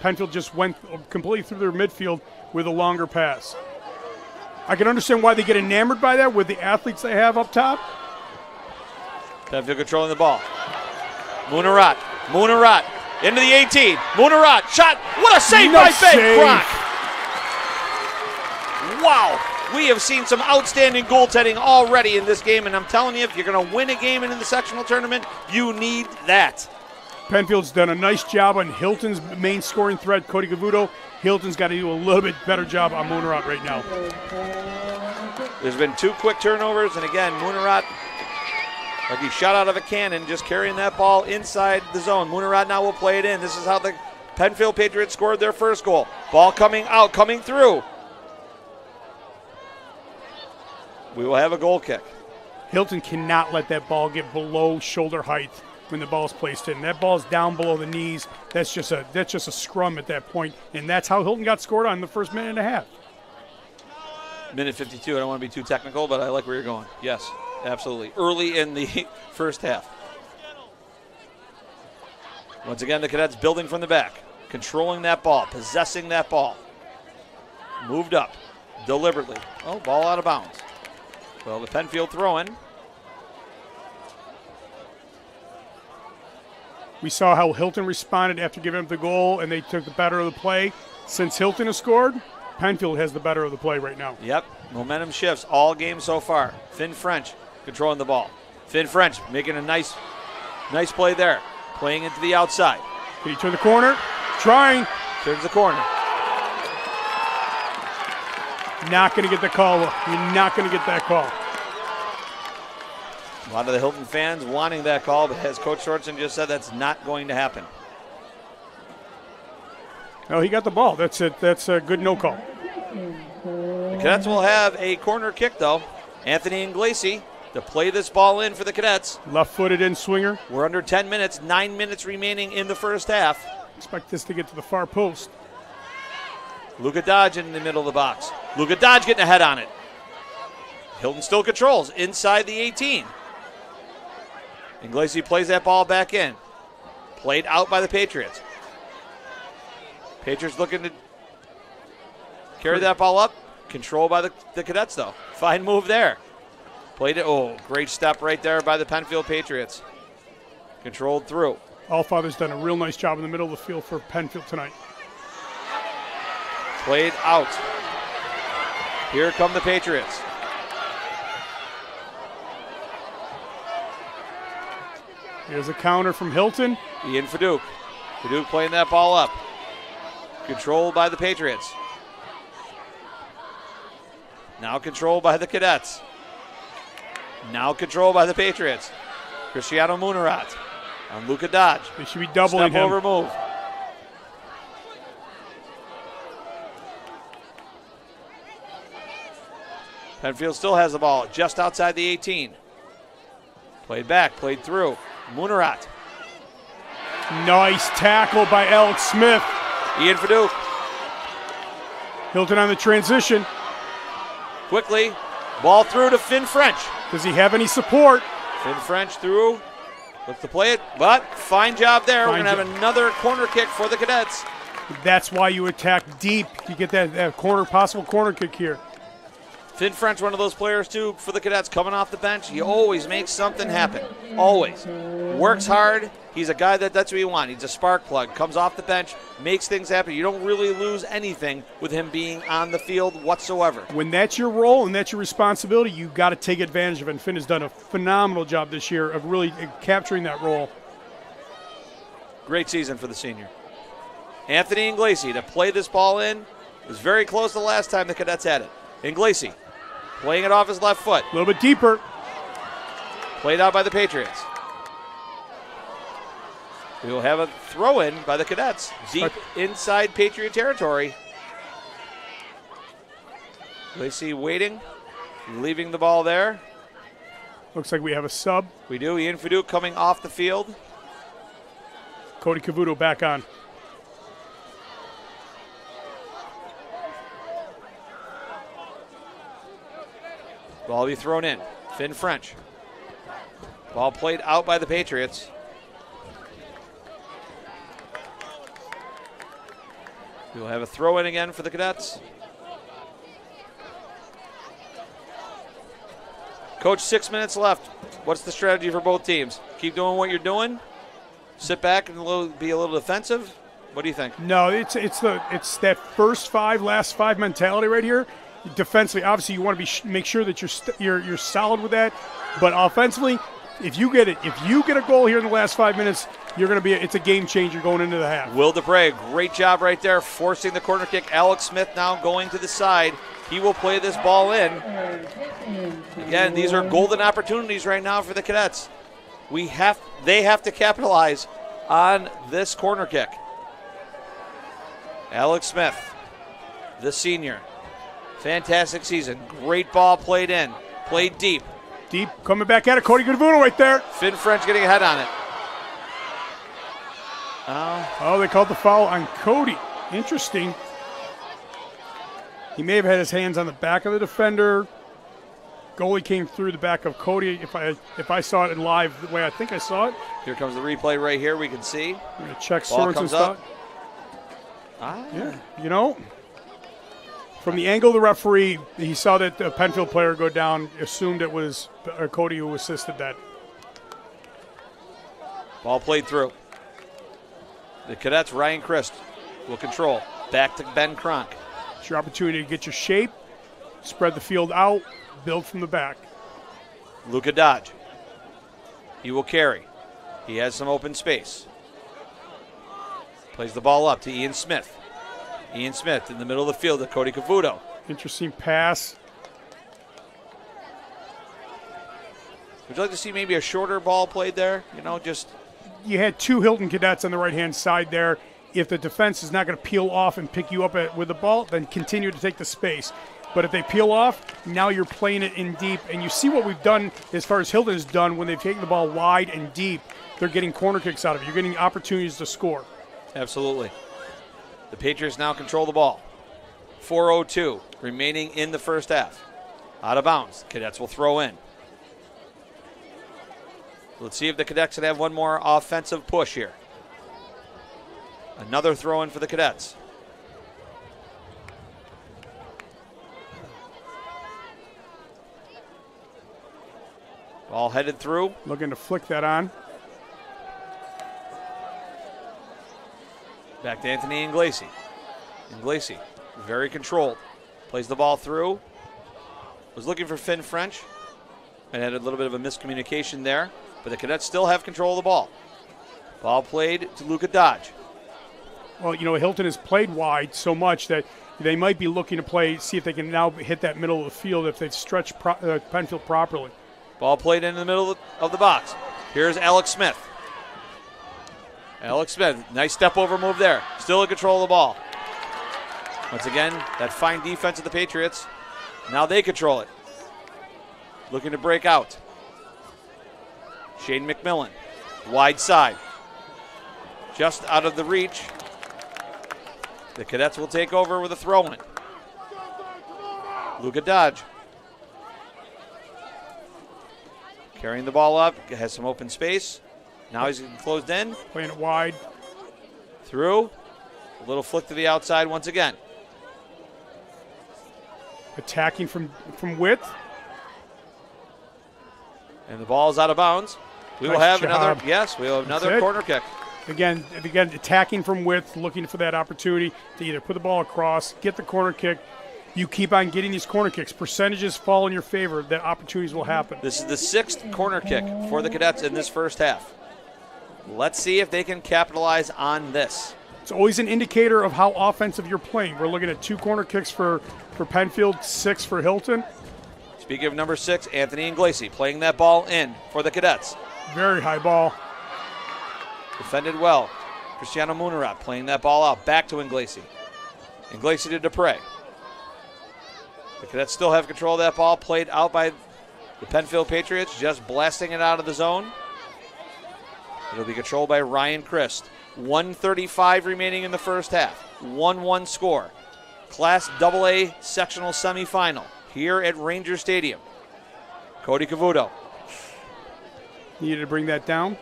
Penfield just went completely through their midfield with a longer pass. I can understand why they get enamored by that with the athletes they have up top. Penfield controlling the ball. Munarat into the 18. Munarat shot. What a save by Ben Brock. Wow. We have seen some outstanding goaltending already in this game, and I'm telling you, if you're going to win a game in the sectional tournament, you need that. Penfield's done a nice job on Hilton's main scoring threat, Cody Gavuto. Hilton's got to do a little bit better job on Munarat right now. There's been 2 quick turnovers, and again, Munarat, like he shot out of a cannon, just carrying that ball inside the zone. Munarat now will play it in. This is how the Penfield Patriots scored their first goal. Ball coming out, coming through. We will have a goal kick. Hilton cannot let that ball get below shoulder height when the ball is placed in. That ball is down below the knees. That's just a scrum at that point, and that's how Hilton got scored on in the first minute and a half. Minute 52. I don't want to be too technical, but I like where you're going. Yes, absolutely. Early in the first half. Once again, the Cadets building from the back, controlling that ball, possessing that ball. Moved up deliberately. Oh, ball out of bounds. Well, the Penfield throw-in. We saw how Hilton responded after giving up the goal, and they took the better of the play. Since Hilton has scored, Penfield has the better of the play right now. Yep, momentum shifts all game so far. Finn French controlling the ball. Finn French making a nice play there. Playing into the outside. Can he turn the corner? Trying. Turns the corner. Not going to get the call. You're not going to get that call. A lot of the Hilton fans wanting that call, but as Coach Sorensen just said, that's not going to happen. No, he got the ball. That's a good no call. The Cadets will have a corner kick, though. Anthony Inglesi to play this ball in for the Cadets. Left-footed in swinger. We're under 10 minutes, 9 minutes remaining in the first half. Expect this to get to the far post. Luka Dodge in the middle of the box. Luka Dodge getting a head on it. Hilton still controls inside the 18. Inglesi plays that ball back in. Played out by the Patriots. Patriots looking to carry that ball up. Controlled by the Cadets, though. Fine move there. Played it. Oh, great step right there by the Penfield Patriots. Controlled through. Allfather's done a real nice job in the middle of the field for Penfield tonight. Played out. Here come the Patriots. Here's a counter from Hilton. Ian Fadouk. Fadouk playing that ball up. Controlled by the Patriots. Now controlled by the Cadets. Now controlled by the Patriots. Cristiano Munarat on Luka Dodge. They should be doubling Step him. over move. Penfield still has the ball just outside the 18. Played back, played through. Munarat. Nice tackle by Alex Smith. Ian Fadouk. Hilton on the transition. Quickly, ball through to Finn French. Does he have any support? Finn French through. Looks to play it, but fine job there. We're going to have another corner kick for the Cadets. That's why you attack deep. You get that possible corner kick here. Finn French, one of those players, too, for the Cadets, coming off the bench. He always makes something happen. Always. Works hard, He's a guy that's what you want. He's a spark plug, comes off the bench, makes things happen. You don't really lose anything with him being on the field whatsoever. When that's your role and that's your responsibility, you got to take advantage of it. And Finn has done a phenomenal job this year of really capturing that role. Great season for the senior. Anthony Inglesi to play this ball in. It was very close the last time the Cadets had it. Inglesi playing it off his left foot. A little bit deeper. Played out by the Patriots. We will have a throw-in by the Cadets deep inside Patriot territory. Lacey waiting, leaving the ball there. Looks like we have a sub. We do. Ian Fadouk coming off the field. Cody Cavuto back on. Ball will be thrown in. Finn French. Ball played out by the Patriots. We'll have a throw-in again for the Cadets. Coach, 6 minutes left. What's the strategy for both teams? Keep doing what you're doing? Sit back and be a little defensive? What do you think? No, it's that last five mentality right here. Defensively, obviously, you want to make sure that you're solid with that. But offensively, if you get a goal here in the last 5 minutes, it's a game changer going into the half. Will Dupre, great job right there, forcing the corner kick. Alex Smith now going to the side. He will play this ball in. Again, these are golden opportunities right now for the Cadets. They have to capitalize on this corner kick. Alex Smith, the senior. Fantastic season. Great ball played in. Played deep. Deep, coming back at it. Cody Cavuto right there. Finn French getting a head on it. They called the foul on Cody. Interesting. He may have had his hands on the back of the defender. Goalie came through the back of Cody. If I saw it in live the way I think I saw it. Here comes the replay right here. We can see. I'm going to check Ball Sorensen's comes thought. up. Yeah, from the angle of the referee, he saw that the Penfield player go down, assumed it was Cody who assisted that. Ball played through. The Cadets, Ryan Christ, will control. Back to Ben Kronk. It's your opportunity to get your shape, spread the field out, build from the back. Luka Dodge. He will carry. He has some open space. Plays the ball up to Ian Smith. Ian Smith in the middle of the field to Cody Cavuto. Interesting pass. Would you like to see maybe a shorter ball played there? You had two Hilton Cadets on the right-hand side there. If the defense is not going to peel off and pick you up with the ball, then continue to take the space. But if they peel off, now you're playing it in deep. And you see what we've done as far as Hilton has done when they've taken the ball wide and deep. They're getting corner kicks out of it. You're getting opportunities to score. Absolutely. The Patriots now control the ball. 4:02 remaining in the first half. Out of bounds. Cadets will throw in. Let's see if the Cadets can have one more offensive push here. Another throw in for the Cadets. Ball headed through. Looking to flick that on. Back to Anthony Inglesi. Inglesi, very controlled. Plays the ball through. Was looking for Finn French. And had a little bit of a miscommunication there. But the Cadets still have control of the ball. Ball played to Luka Dodge. Well, Hilton has played wide so much that they might be looking to see if they can now hit that middle of the field if they've stretched Penfield properly. Ball played in the middle of the box. Here's Alex Smith. Alex Smith, nice step over move there. Still in control of the ball. Once again, that fine defense of the Patriots. Now they control it. Looking to break out. Shane McMillan, wide side. Just out of the reach. The Cadets will take over with a throw-in. Luka Dodge. Carrying the ball up, has some open space. Now he's closed in. Playing it wide. Through. A little flick to the outside once again. Attacking from width. And the ball is out of bounds. We will have another. Yes, we will have another corner kick. Again, attacking from width, looking for that opportunity to either put the ball across, get the corner kick. You keep on getting these corner kicks. Percentages fall in your favor. That opportunities will happen. This is the 6th corner kick for the Cadets in this first half. Let's see if they can capitalize on this. It's always an indicator of how offensive you're playing. We're looking at 2 corner kicks for Penfield, 6 for Hilton. Speaking of number 6, Anthony Inglesi playing that ball in for the Cadets. Very high ball. Defended well. Cristiano Munarat playing that ball out. Back to Inglesi. Inglesi to Dupre. The Cadets still have control of that ball. Played out by the Penfield Patriots, just blasting it out of the zone. It'll be controlled by Ryan Christ. 1:35 remaining in the first half. 1-1 score. Class AA sectional semifinal here at Ranger Stadium. Cody Cavuto. Needed to bring that down.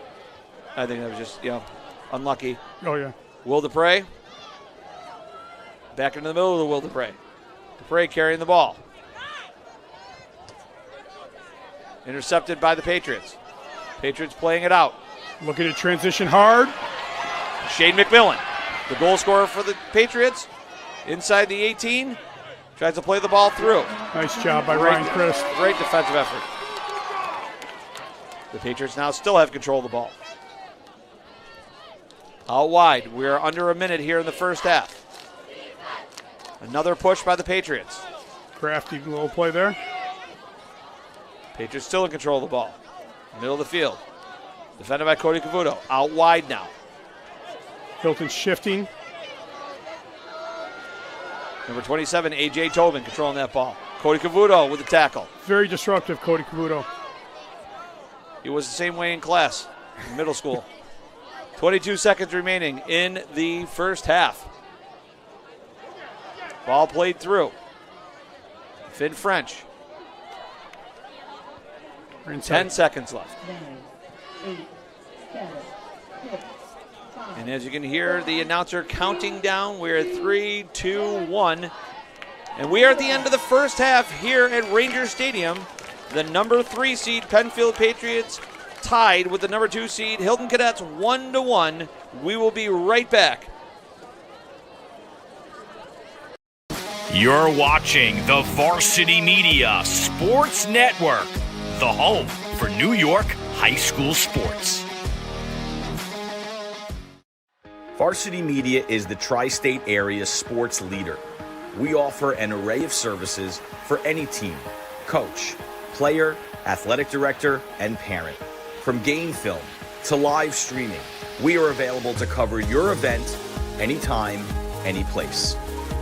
I think that was just, unlucky. Oh, yeah. Will Dupre. Back into the middle of the Will Dupre. Dupre carrying the ball. Intercepted by the Patriots. Patriots playing it out. Looking to transition hard. Shane McMillan, the goal scorer for the Patriots, inside the 18, tries to play the ball through. Nice job by Ryan Christ. Great defensive effort. The Patriots now still have control of the ball. Out wide. We're under a minute here in the first half. Another push by the Patriots. Crafty little play there. Patriots still in control of the ball. Middle of the field. Defended by Cody Cavuto. Out wide now. Hilton shifting. Number 27, A.J. Tobin controlling that ball. Cody Cavuto with the tackle. Very disruptive, Cody Cavuto. He was the same way in class, in middle school. 22 seconds remaining in the first half. Ball played through. Finn French. 10 seconds left. 9, 8, 7, 6, 5. And as you can hear the announcer counting down, we're at 3, 2, 1. And we are at the end of the first half here at Ranger Stadium. The number 3 seed Penfield Patriots tied with the number 2 seed Hilton Cadets 1-1. We will be right back. You're watching the Varsity Media Sports Network, the home for New York high school sports. Varsity Media is the tri-state area sports leader. We offer an array of services for any team, coach, player, athletic director, and parent. From game film to live streaming, we are available to cover your event anytime, any place.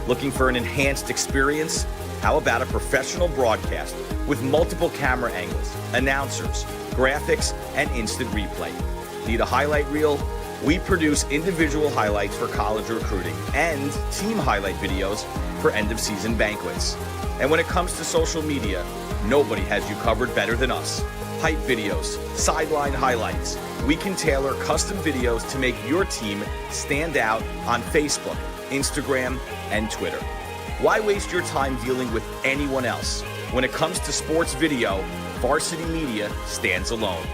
Looking for an enhanced experience? How about a professional broadcast with multiple camera angles, announcers, graphics, and instant replay? Need a highlight reel? We produce individual highlights for college recruiting and team highlight videos for end-of-season banquets. And when it comes to social media, nobody has you covered better than us. Hype videos, sideline highlights. We can tailor custom videos to make your team stand out on Facebook, Instagram, and Twitter. Why waste your time dealing with anyone else? When it comes to sports video, Varsity Media stands alone.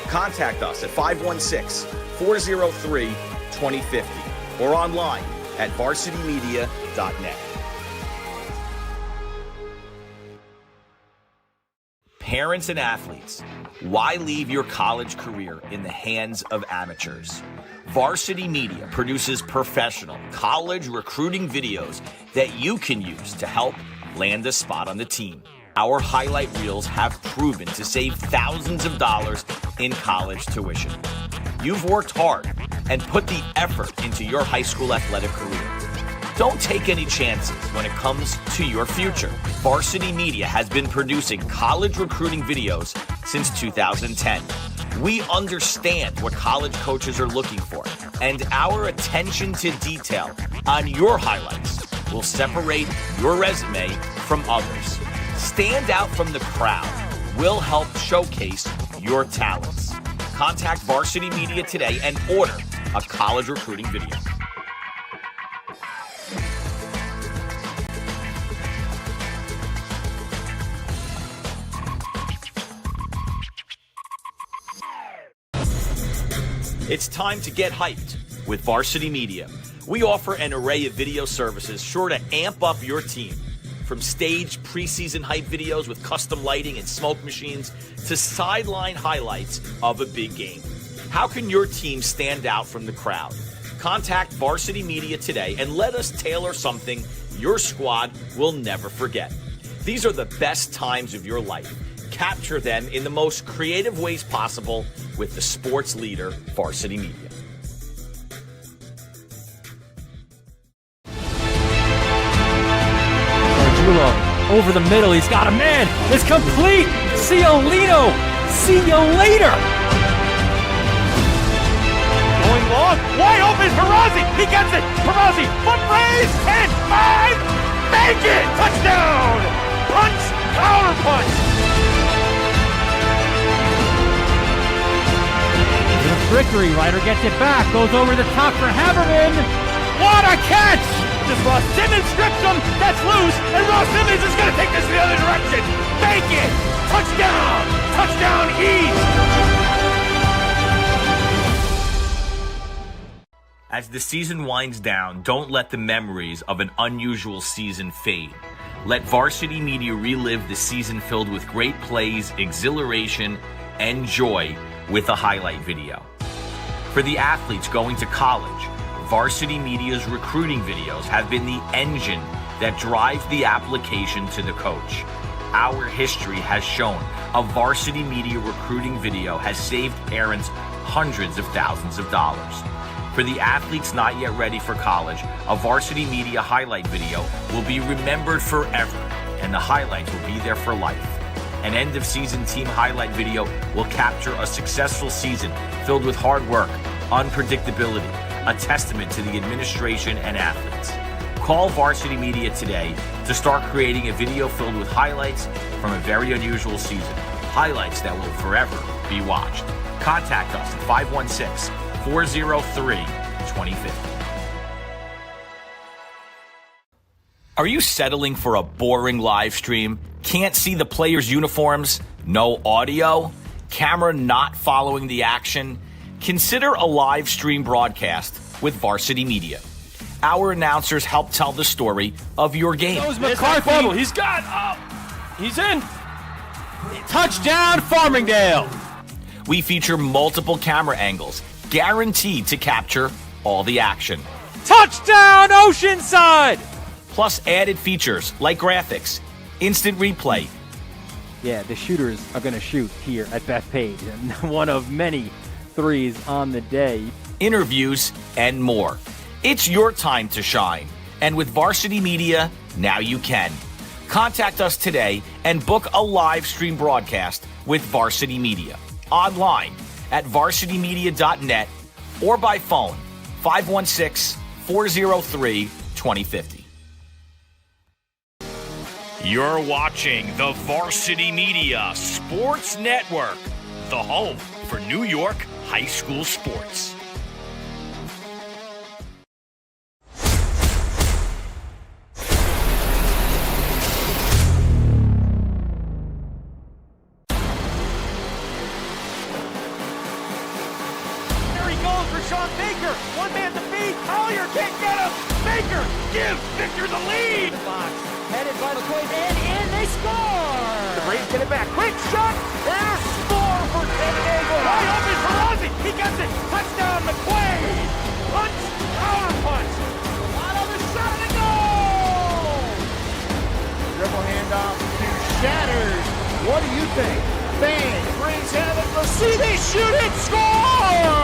Contact us at 516-403-2050 or online at varsitymedia.net. Parents and athletes, why leave your college career in the hands of amateurs? Varsity Media produces professional college recruiting videos that you can use to help land a spot on the team. Our highlight reels have proven to save thousands of dollars in college tuition. You've worked hard and put the effort into your high school athletic career. Don't take any chances when it comes to your future. Varsity Media has been producing college recruiting videos since 2010. We understand what college coaches are looking for, and our attention to detail on your highlights will separate your resume from others. Stand out from the crowd. We'll help showcase your talents. Contact Varsity Media today and order a college recruiting video. It's time to get hyped with Varsity Media. We offer an array of video services sure to amp up your team. From staged preseason hype videos with custom lighting and smoke machines to sideline highlights of a big game. How can your team stand out from the crowd? Contact Varsity Media today and let us tailor something your squad will never forget. These are the best times of your life. Capture them in the most creative ways possible with the sports leader, Varsity Media. Over the middle, he's got a man. It's complete. Ciolino. See you later. Going long, wide open, Perazi, he gets it, Perazi, foot raise, 10, 5, make it, touchdown, punch, counter punch. The trickery, Ryder gets it back, goes over the top for Haberman. What a catch! Just Ross Simmons strips him, that's loose, and Ross Simmons is going to take this in the other direction. Make it, touchdown, touchdown East. As the season winds down, don't let the memories of an unusual season fade. Let Varsity Media relive the season filled with great plays, exhilaration, and joy with a highlight video. For the athletes going to college, Varsity Media's recruiting videos have been the engine that drives the application to the coach. Our history has shown a Varsity Media recruiting video has saved parents hundreds of thousands of dollars. For the athletes not yet ready for college, a Varsity Media highlight video will be remembered forever, and the highlights will be there for life. An end-of-season team highlight video will capture a successful season filled with hard work, unpredictability, a testament to the administration and athletes. Call Varsity Media today to start creating a video filled with highlights from a very unusual season. Highlights that will forever be watched. Contact us at 516-403-2050. Are you settling for a boring live stream? Can't see the players' uniforms? No audio? Camera not following the action? Consider a live stream broadcast with Varsity Media. Our announcers help tell the story of your game. McCarthy. He's got he's in. Touchdown, Farmingdale. We feature multiple camera angles, guaranteed to capture all the action. Touchdown, Oceanside. Plus added features like graphics, instant replay. Yeah, the shooters are going to shoot here at Bethpage, and one of many threes on the day. Interviews and more. It's your time to shine. And with Varsity Media, now you can. Contact us today and book a live stream broadcast with Varsity Media. Online at varsitymedia.net or by phone 516-403-2050. You're watching the Varsity Media Sports Network, the home for New York high school sports. Baker, one man to beat, Collier can't get him, Baker gives Victor the lead. Headed by McCoy, and in they score! The Braves get it back, quick shot, and a score for San Diego. Wide open for Ozzie, he gets it, touchdown McQuaid, punch, counter punch, out of the shot and a goal! Dribble handoff to Shatters, what do you think? Bang, brings heaven, let's see, they shoot it, score!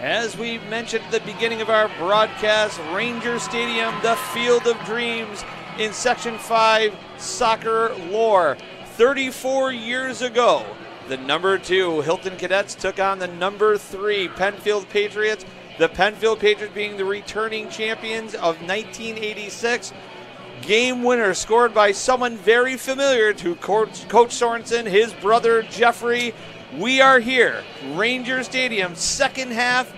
As we mentioned at the beginning of our broadcast, Ranger Stadium, the Field of Dreams in Section 5 soccer lore. 34 years ago, the number 2 Hilton Cadets took on the number 3 Penfield Patriots. The Penfield Patriots being the returning champions of 1986. Game winner scored by someone very familiar to Coach Sorensen, his brother Jeffrey. We are here, Ranger Stadium, second half.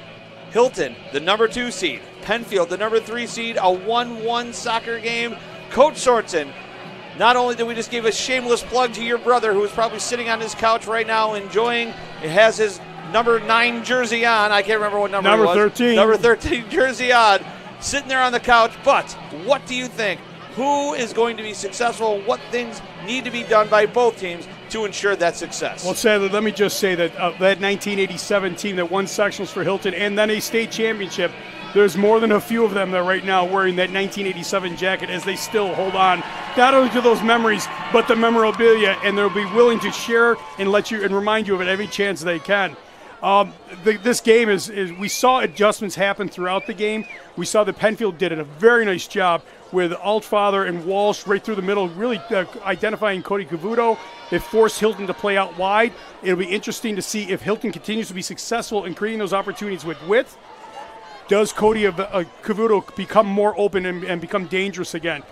Hilton, the number 2 seed. Penfield, the number 3 seed. A 1-1 soccer game. Coach Sorensen, not only did we just give a shameless plug to your brother, who is probably sitting on his couch right now enjoying, it has his number 9 jersey on. I can't remember what number it was. Number 13. Number 13 jersey on, sitting there on the couch. But what do you think? Who is going to be successful? What things need to be done by both teams to ensure that success? Well, sadly, let me just say that that 1987 team that won sectionals for Hilton and then a state championship, there's more than a few of them that are right now wearing that 1987 jacket as they still hold on not only to those memories but the memorabilia, and they'll be willing to share and let you and remind you of it every chance they can. This game is we saw adjustments happen throughout the game. We saw that Penfield did a very nice job with Altfather and Walsh right through the middle, really identifying Cody Cavuto. It forced Hilton to play out wide. It'll be interesting to see if Hilton continues to be successful in creating those opportunities with width. Does Cody Cavuto become more open and become dangerous again?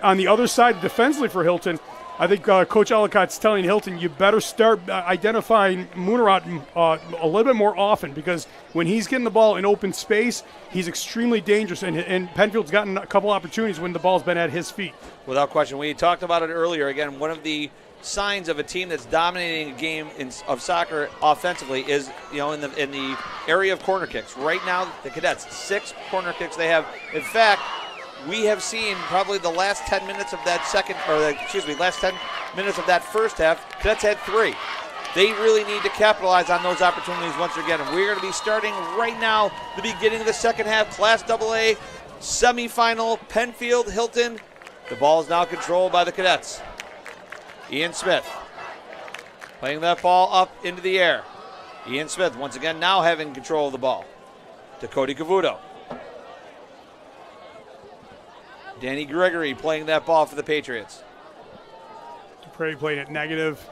On the other side, defensively for Hilton, I think Coach Ellicott's telling Hilton, you better start identifying Munarat a little bit more often, because when he's getting the ball in open space, he's extremely dangerous, and Penfield's gotten a couple opportunities when the ball's been at his feet. Without question. We talked about it earlier. Again, one of the signs of a team that's dominating a game of soccer offensively is, in the area of corner kicks. Right now, the Cadets, 6 corner kicks they have. In fact, we have seen probably the last 10 minutes of that last 10 minutes of that first half, Cadets had 3. They really need to capitalize on those opportunities once again. And we're going to be starting right now, the beginning of the second half, Class AA semifinal, Penfield, Hilton. The ball is now controlled by the Cadets. Ian Smith playing that ball up into the air. Ian Smith once again now having control of the ball to Cody Cavuto. Danny Gregory playing that ball for the Patriots. Dupre playing it negative.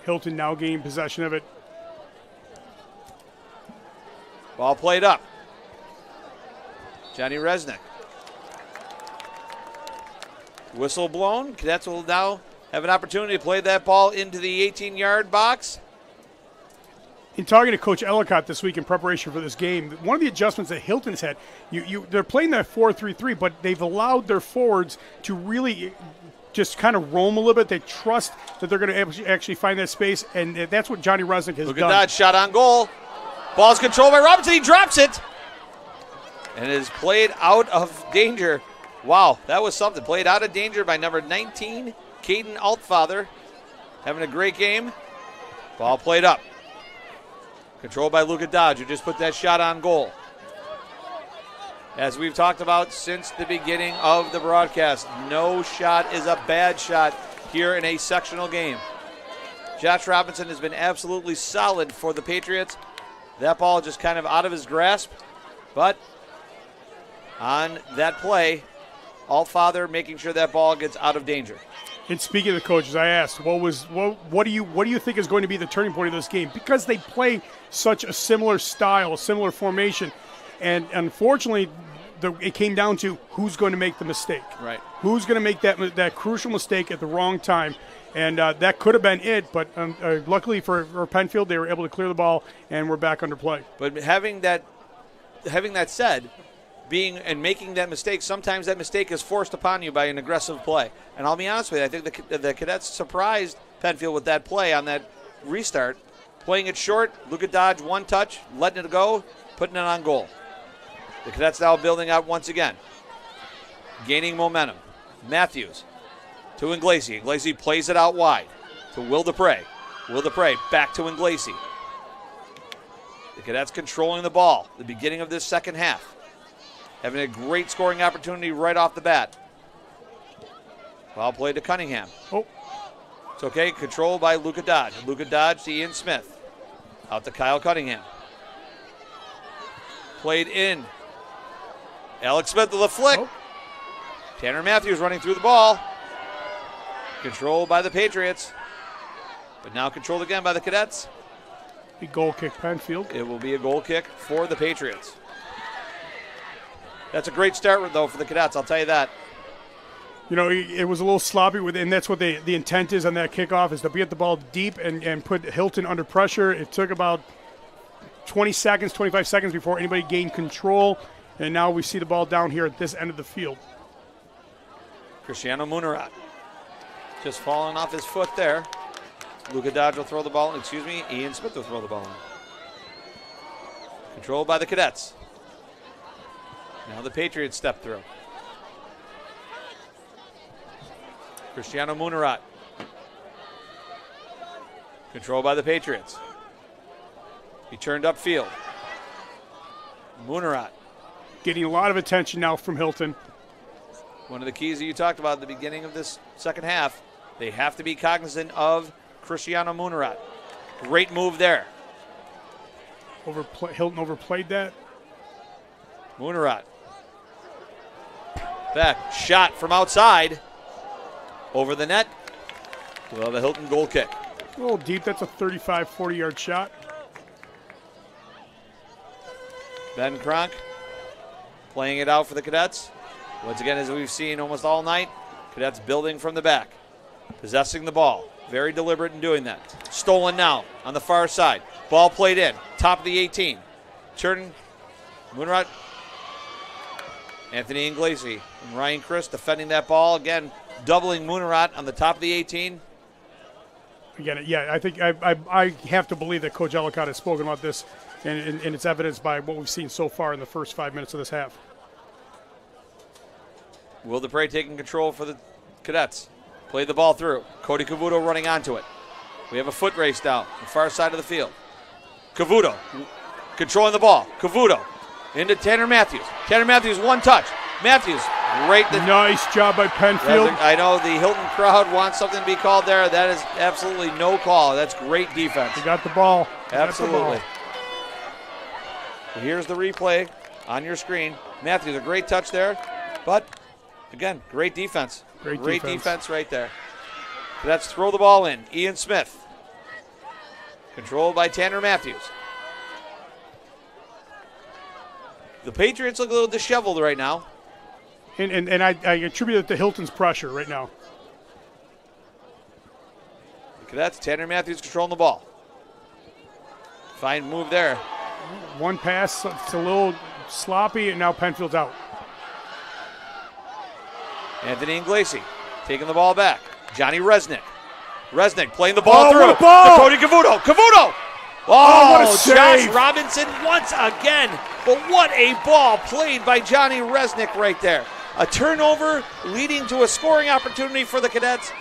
Hilton now gaining possession of it. Ball played up. Johnny Resnick. Whistle blown. Cadets will now have an opportunity to play that ball into the 18-yard box. In talking to Coach Ellicott this week in preparation for this game, one of the adjustments that Hilton's had, they're playing that 4-3-3, but they've allowed their forwards to really just kind of roam a little bit. They trust that they're going to actually find that space, and that's what Johnny Resnick has done. Look at that, shot on goal. Ball's controlled by Robinson. He drops it. And it is played out of danger. Wow, that was something. Played out of danger by number 19, Caden Altfather. Having a great game. Ball played up. Controlled by Luka Dodge, who just put that shot on goal. As we've talked about since the beginning of the broadcast, no shot is a bad shot here in a sectional game. Josh Robinson has been absolutely solid for the Patriots. That ball just kind of out of his grasp, but on that play, Altfather making sure that ball gets out of danger. And speaking of the coaches, I asked, what do you think is going to be the turning point of this game? Because they play such a similar style, a similar formation, and unfortunately, it came down to who's going to make the mistake. Right. Who's going to make that crucial mistake at the wrong time? And that could have been it, but luckily for Penfield, they were able to clear the ball, and we're back under play. But having that said, making that mistake, sometimes that mistake is forced upon you by an aggressive play. And I'll be honest with you, I think the Cadets surprised Penfield with that play on that restart. Playing it short, Luka Dodge, one touch, letting it go, putting it on goal. The Cadets now building out once again. Gaining momentum. Matthews to Inglesi. Inglesi plays it out wide to Will Dupre. Will Dupre back to Inglesi. The Cadets controlling the ball. The beginning of this second half. Having a great scoring opportunity right off the bat. Ball played to Cunningham. Oh. It's okay. Controlled by Luka Dodge. Luka Dodge to Ian Smith. Out to Kyle Cunningham. played in. Alex Smith with a flick. Oh. Tanner Matthews running through the ball. Controlled by the Patriots. But now controlled again by the Cadets. A goal kick, Penfield. It will be a goal kick for the Patriots. That's a great start, though, for the Cadets, I'll tell you that. You know, it was a little sloppy, and that's what the intent is on that kickoff, is to get the ball deep and put Hilton under pressure. It took about 25 seconds before anybody gained control, and now we see the ball down here at this end of the field. Cristiano Munarat just falling off his foot there. Luka Dodge will throw the ball. Ian Smith will throw the ball in. Controlled by the Cadets. Now the Patriots step through. Cristiano Munarat. Controlled by the Patriots. He turned upfield. Munarat. Getting a lot of attention now from Hilton. One of the keys that you talked about at the beginning of this second half, they have to be cognizant of Cristiano Munarat. Great move there. Hilton overplayed that. Munarat. Back, shot from outside. Over the net. We'll have a Hilton goal kick. A little deep, that's a 35, 40-yard shot. Ben Kronk playing it out for the Cadets. Once again, as we've seen almost all night, Cadets building from the back. Possessing the ball. Very deliberate in doing that. Stolen now on the far side. Ball played in. Top of the 18. Turning. Munarat. Anthony Inglesi and Ryan Chris defending that ball. Again, doubling Munarat on the top of the 18. Again, yeah, I think I have to believe that Coach Ellicott has spoken about this, and it's evidenced by what we've seen so far in the first 5 minutes of this half. Will DePrey taking control for the Cadets. Played the ball through. Cody Cavuto running onto it. We have a foot race down the far side of the field. Cavuto controlling the ball. Cavuto into Tanner Matthews. Tanner Matthews, one touch. Matthews, great. Nice job by Penfield. I know the Hilton crowd wants something to be called there. That is absolutely no call. That's great defense. He got the ball. Absolutely. Here's the replay on your screen. Matthews, a great touch there. But, again, great defense. Great defense right there. Let's throw the ball in. Ian Smith. Controlled by Tanner Matthews. The Patriots look a little disheveled right now. And I attribute it to Hilton's pressure right now. The Cadets, Tanner Matthews controlling the ball. Fine move there. One pass, it's a little sloppy, and now Penfield's out. Anthony Inglesi taking the ball back. Johnny Resnick. Resnick playing the ball through. What a ball! Cody Cavuto. Cavuto! What a Josh save! Robinson once again. But what a ball played by Johnny Resnick right there. A turnover leading to a scoring opportunity for the Cadets.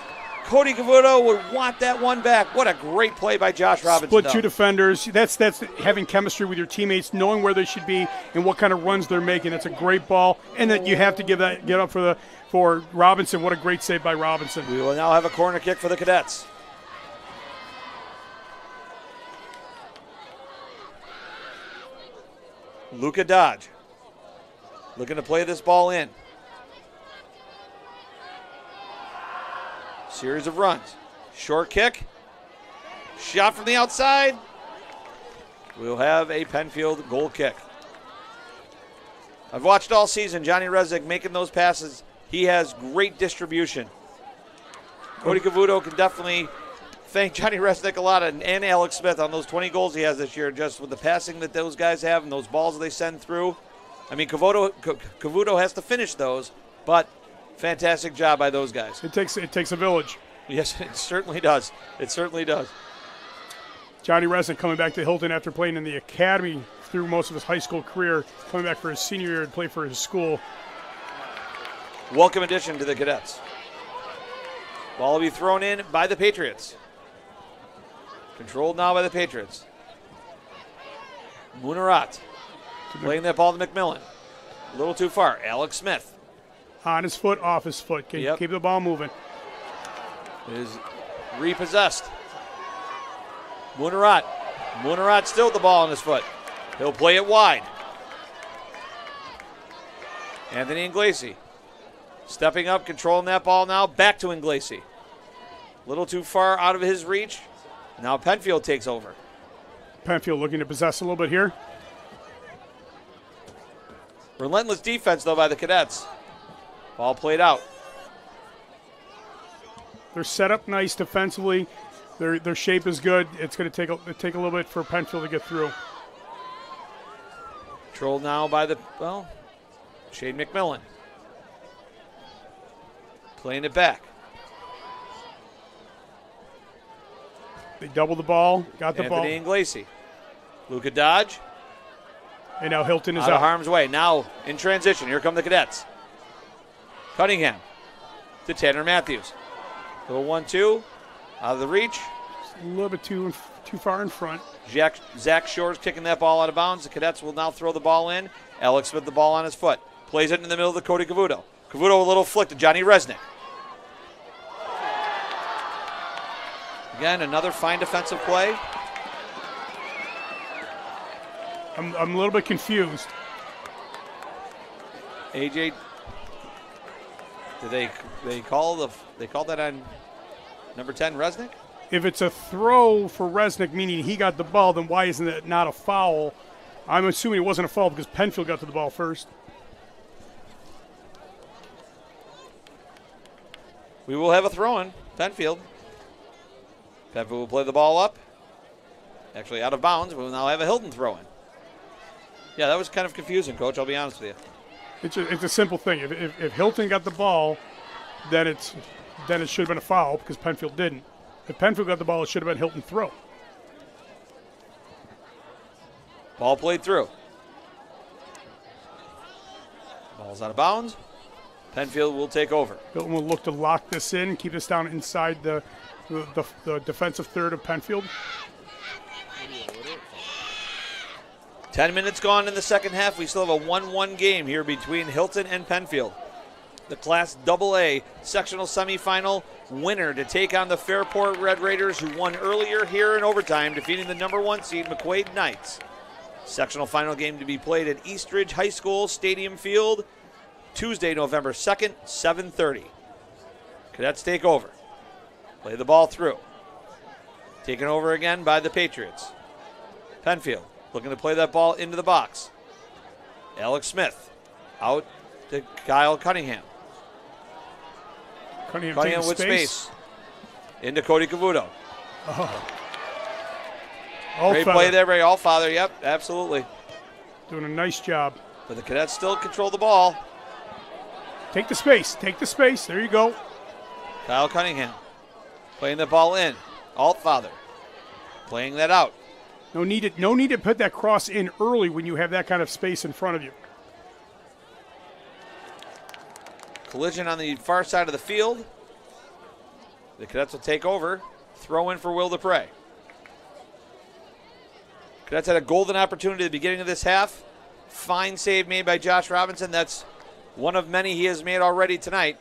Cody Cavuto would want that one back. What a great play by Josh Robinson. Split two defenders. That's having chemistry with your teammates, knowing where they should be and what kind of runs they're making. That's a great ball, and that you have to get up for Robinson. What a great save by Robinson. We will now have a corner kick for the Cadets. Luka Dodge looking to play this ball in. Series of runs. Short kick. Shot from the outside. We'll have a Penfield goal kick. I've watched all season Johnny Resnick making those passes. He has great distribution. Cody Cavuto can definitely thank Johnny Resnick a lot and Alex Smith on those 20 goals he has this year, just with the passing that those guys have and those balls they send through. I mean, Cavuto has to finish those, but fantastic job by those guys. It takes a village. Yes, it certainly does. It certainly does. Johnny Resnick coming back to Hilton after playing in the academy through most of his high school career, coming back for his senior year to play for his school. Welcome addition to the Cadets. Ball will be thrown in by the Patriots. Controlled now by the Patriots. Munarat playing that ball to McMillan. A little too far. Alex Smith. On his foot, off his foot. Keep the ball moving. Is repossessed. Munarat. Munarat still with the ball on his foot. He'll play it wide. Anthony Inglesi stepping up, controlling that ball now. Back to Inglesi. A little too far out of his reach. Now Penfield takes over. Penfield looking to possess a little bit here. Relentless defense, though, by the Cadets. Ball played out. They're set up nice defensively. Their shape is good. It's going to take a little bit for Penfield to get through. Controlled now by Shane McMillan. Playing it back. They double the ball, got the ball. Anthony Inglesi. Luka Dodge. And now Hilton is out of harm's way. Now in transition. Here come the Cadets. Cunningham to Tanner Matthews. Little 1-2. Out of the reach. Just a little bit too far in front. Zach Shore's kicking that ball out of bounds. The Cadets will now throw the ball in. Alex Smith the ball on his foot. Plays it in the middle to Cody Cavuto. Cavuto a little flick to Johnny Resnick. Again, another fine defensive play. I'm a little bit confused. AJ, did they call that on number 10 Resnick? If it's a throw for Resnick, meaning he got the ball, then why isn't it not a foul? I'm assuming it wasn't a foul because Penfield got to the ball first. We will have a throw-in, Penfield. Penfield will play the ball up. Actually out of bounds. We will now have a Hilton throw-in. Yeah, that was kind of confusing, Coach. I'll be honest with you. It's a simple thing. If Hilton got the ball, then it should have been a foul because Penfield didn't. If Penfield got the ball, it should have been Hilton throw. Ball played through. Ball's out of bounds. Penfield will take over. Hilton will look to lock this in, keep this down inside the defensive third of Penfield. 10 minutes gone in the second half. We still have a 1-1 game here between Hilton and Penfield. The Class AA sectional semifinal winner to take on the Fairport Red Raiders, who won earlier here in overtime, defeating the number 1 seed McQuaid Knights. Sectional final game to be played at Eastridge High School Stadium Field, Tuesday, November 2nd, 7:30. Cadets take over. Play the ball through. Taken over again by the Patriots. Penfield looking to play that ball into the box. Alex Smith out to Kyle Cunningham. Cunningham with space. Into Cody Cavuto. Great play there by Allfather. Yep, absolutely. Doing a nice job. But the Cadets still control the ball. Take the space. Take the space. There you go. Kyle Cunningham playing the ball in. Allfather playing that out. No need to put that cross in early when you have that kind of space in front of you. Collision on the far side of the field. The Cadets will take over. Throw in for Will DePrey. Cadets had a golden opportunity at the beginning of this half. Fine save made by Josh Robinson. That's one of many he has made already tonight.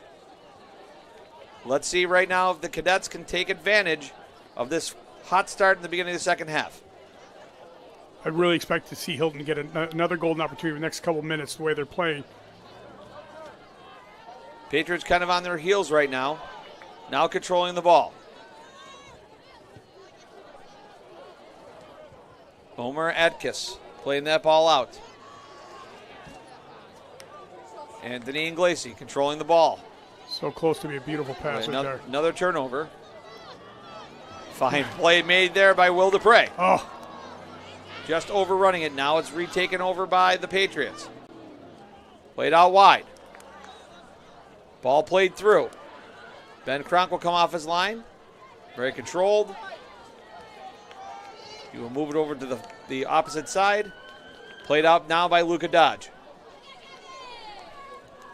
Let's see right now if the Cadets can take advantage of this hot start in the beginning of the second half. I really expect to see Hilton get another golden opportunity in the next couple of minutes the way they're playing. Patriots kind of on their heels right now. Now controlling the ball. Omer Adkis playing that ball out. Anthony Inglesi controlling the ball. So close to be a beautiful pass right there. Another turnover. Fine play made there by Will DePrey. Oh. Just overrunning it. Now it's retaken over by the Patriots. Played out wide. Ball played through. Ben Cronk will come off his line. Very controlled. He will move it over to the opposite side. Played out now by Luka Dodge.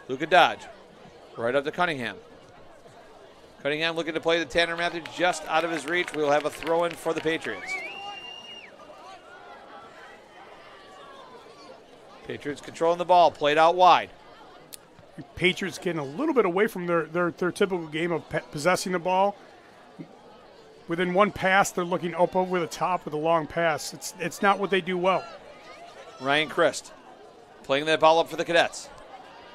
Luka Dodge. Right up to Cunningham. Cunningham looking to play the Tanner Matthews just out of his reach. We'll have a throw-in for the Patriots. Patriots controlling the ball. Played out wide. Patriots getting a little bit away from their typical game of possessing the ball. Within one pass, they're looking up over the top with a long pass. It's not what they do well. Ryan Christ playing that ball up for the Cadets.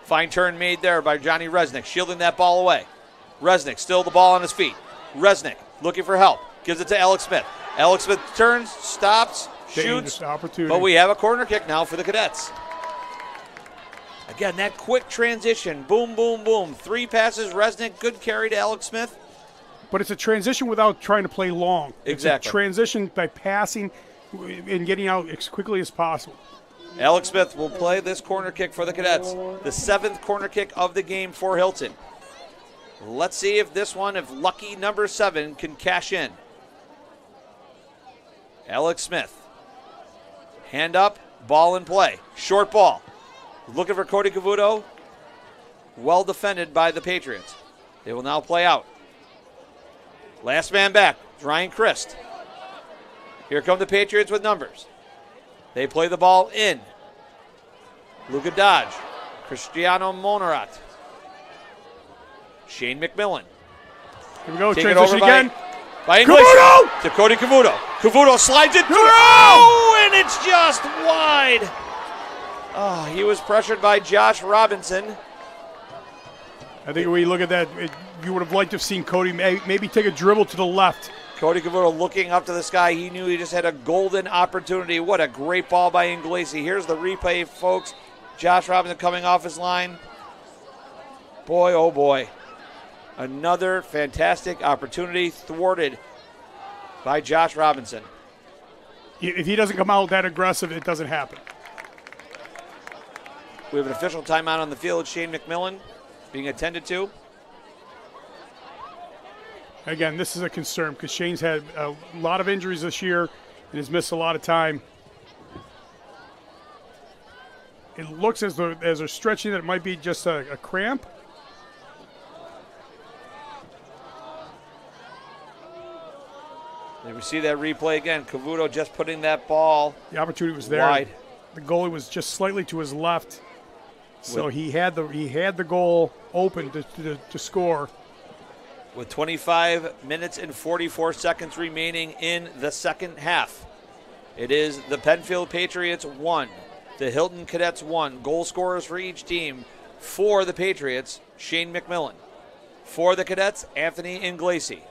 Fine turn made there by Johnny Resnick, shielding that ball away. Resnick still the ball on his feet. Resnick looking for help. Gives it to Alex Smith. Alex Smith turns, stops, shoots. Opportunity. But we have a corner kick now for the Cadets. Again, that quick transition. Boom, boom, boom. 3 passes. Resnick, good carry to Alex Smith. But it's a transition without trying to play long. Exactly. It's a transition by passing and getting out as quickly as possible. Alex Smith will play this corner kick for the Cadets. The 7th corner kick of the game for Hilton. Let's see if this one, if lucky number 7 can cash in. Alex Smith. Hand up, ball in play. Short ball. Looking for Cody Cavuto. Well defended by the Patriots. They will now play out. Last man back, Ryan Christ. Here come the Patriots with numbers. They play the ball in. Luka Dodge. Cristiano Monarat. Shane McMillan. Here we go, Take it transition over again. by Iglesias to Cody Cavuto. Cavuto slides it through, and it's just wide. Oh, he was pressured by Josh Robinson. I think when you look at that, you would have liked to have seen Cody maybe take a dribble to the left. Cody Cavuto looking up to the sky. He knew he just had a golden opportunity. What a great ball by Iglesias. Here's the replay, folks. Josh Robinson coming off his line. Boy, oh boy. Another fantastic opportunity thwarted by Josh Robinson. If he doesn't come out that aggressive, it doesn't happen. We have an official timeout on the field. Shane McMillan being attended to. Again, this is a concern because Shane's had a lot of injuries this year and has missed a lot of time. It looks as though as they're stretching that it might be just a cramp. And we see that replay again. Cavuto just putting that ball. The opportunity was there. Wide. The goalie was just slightly to his left, so he had the goal open to score. With 25 minutes and 44 seconds remaining in the second half. It is the Penfield Patriots 1, the Hilton Cadets 1. Goal scorers for each team. For the Patriots, Shane McMillan. For the Cadets, Anthony Iglesias.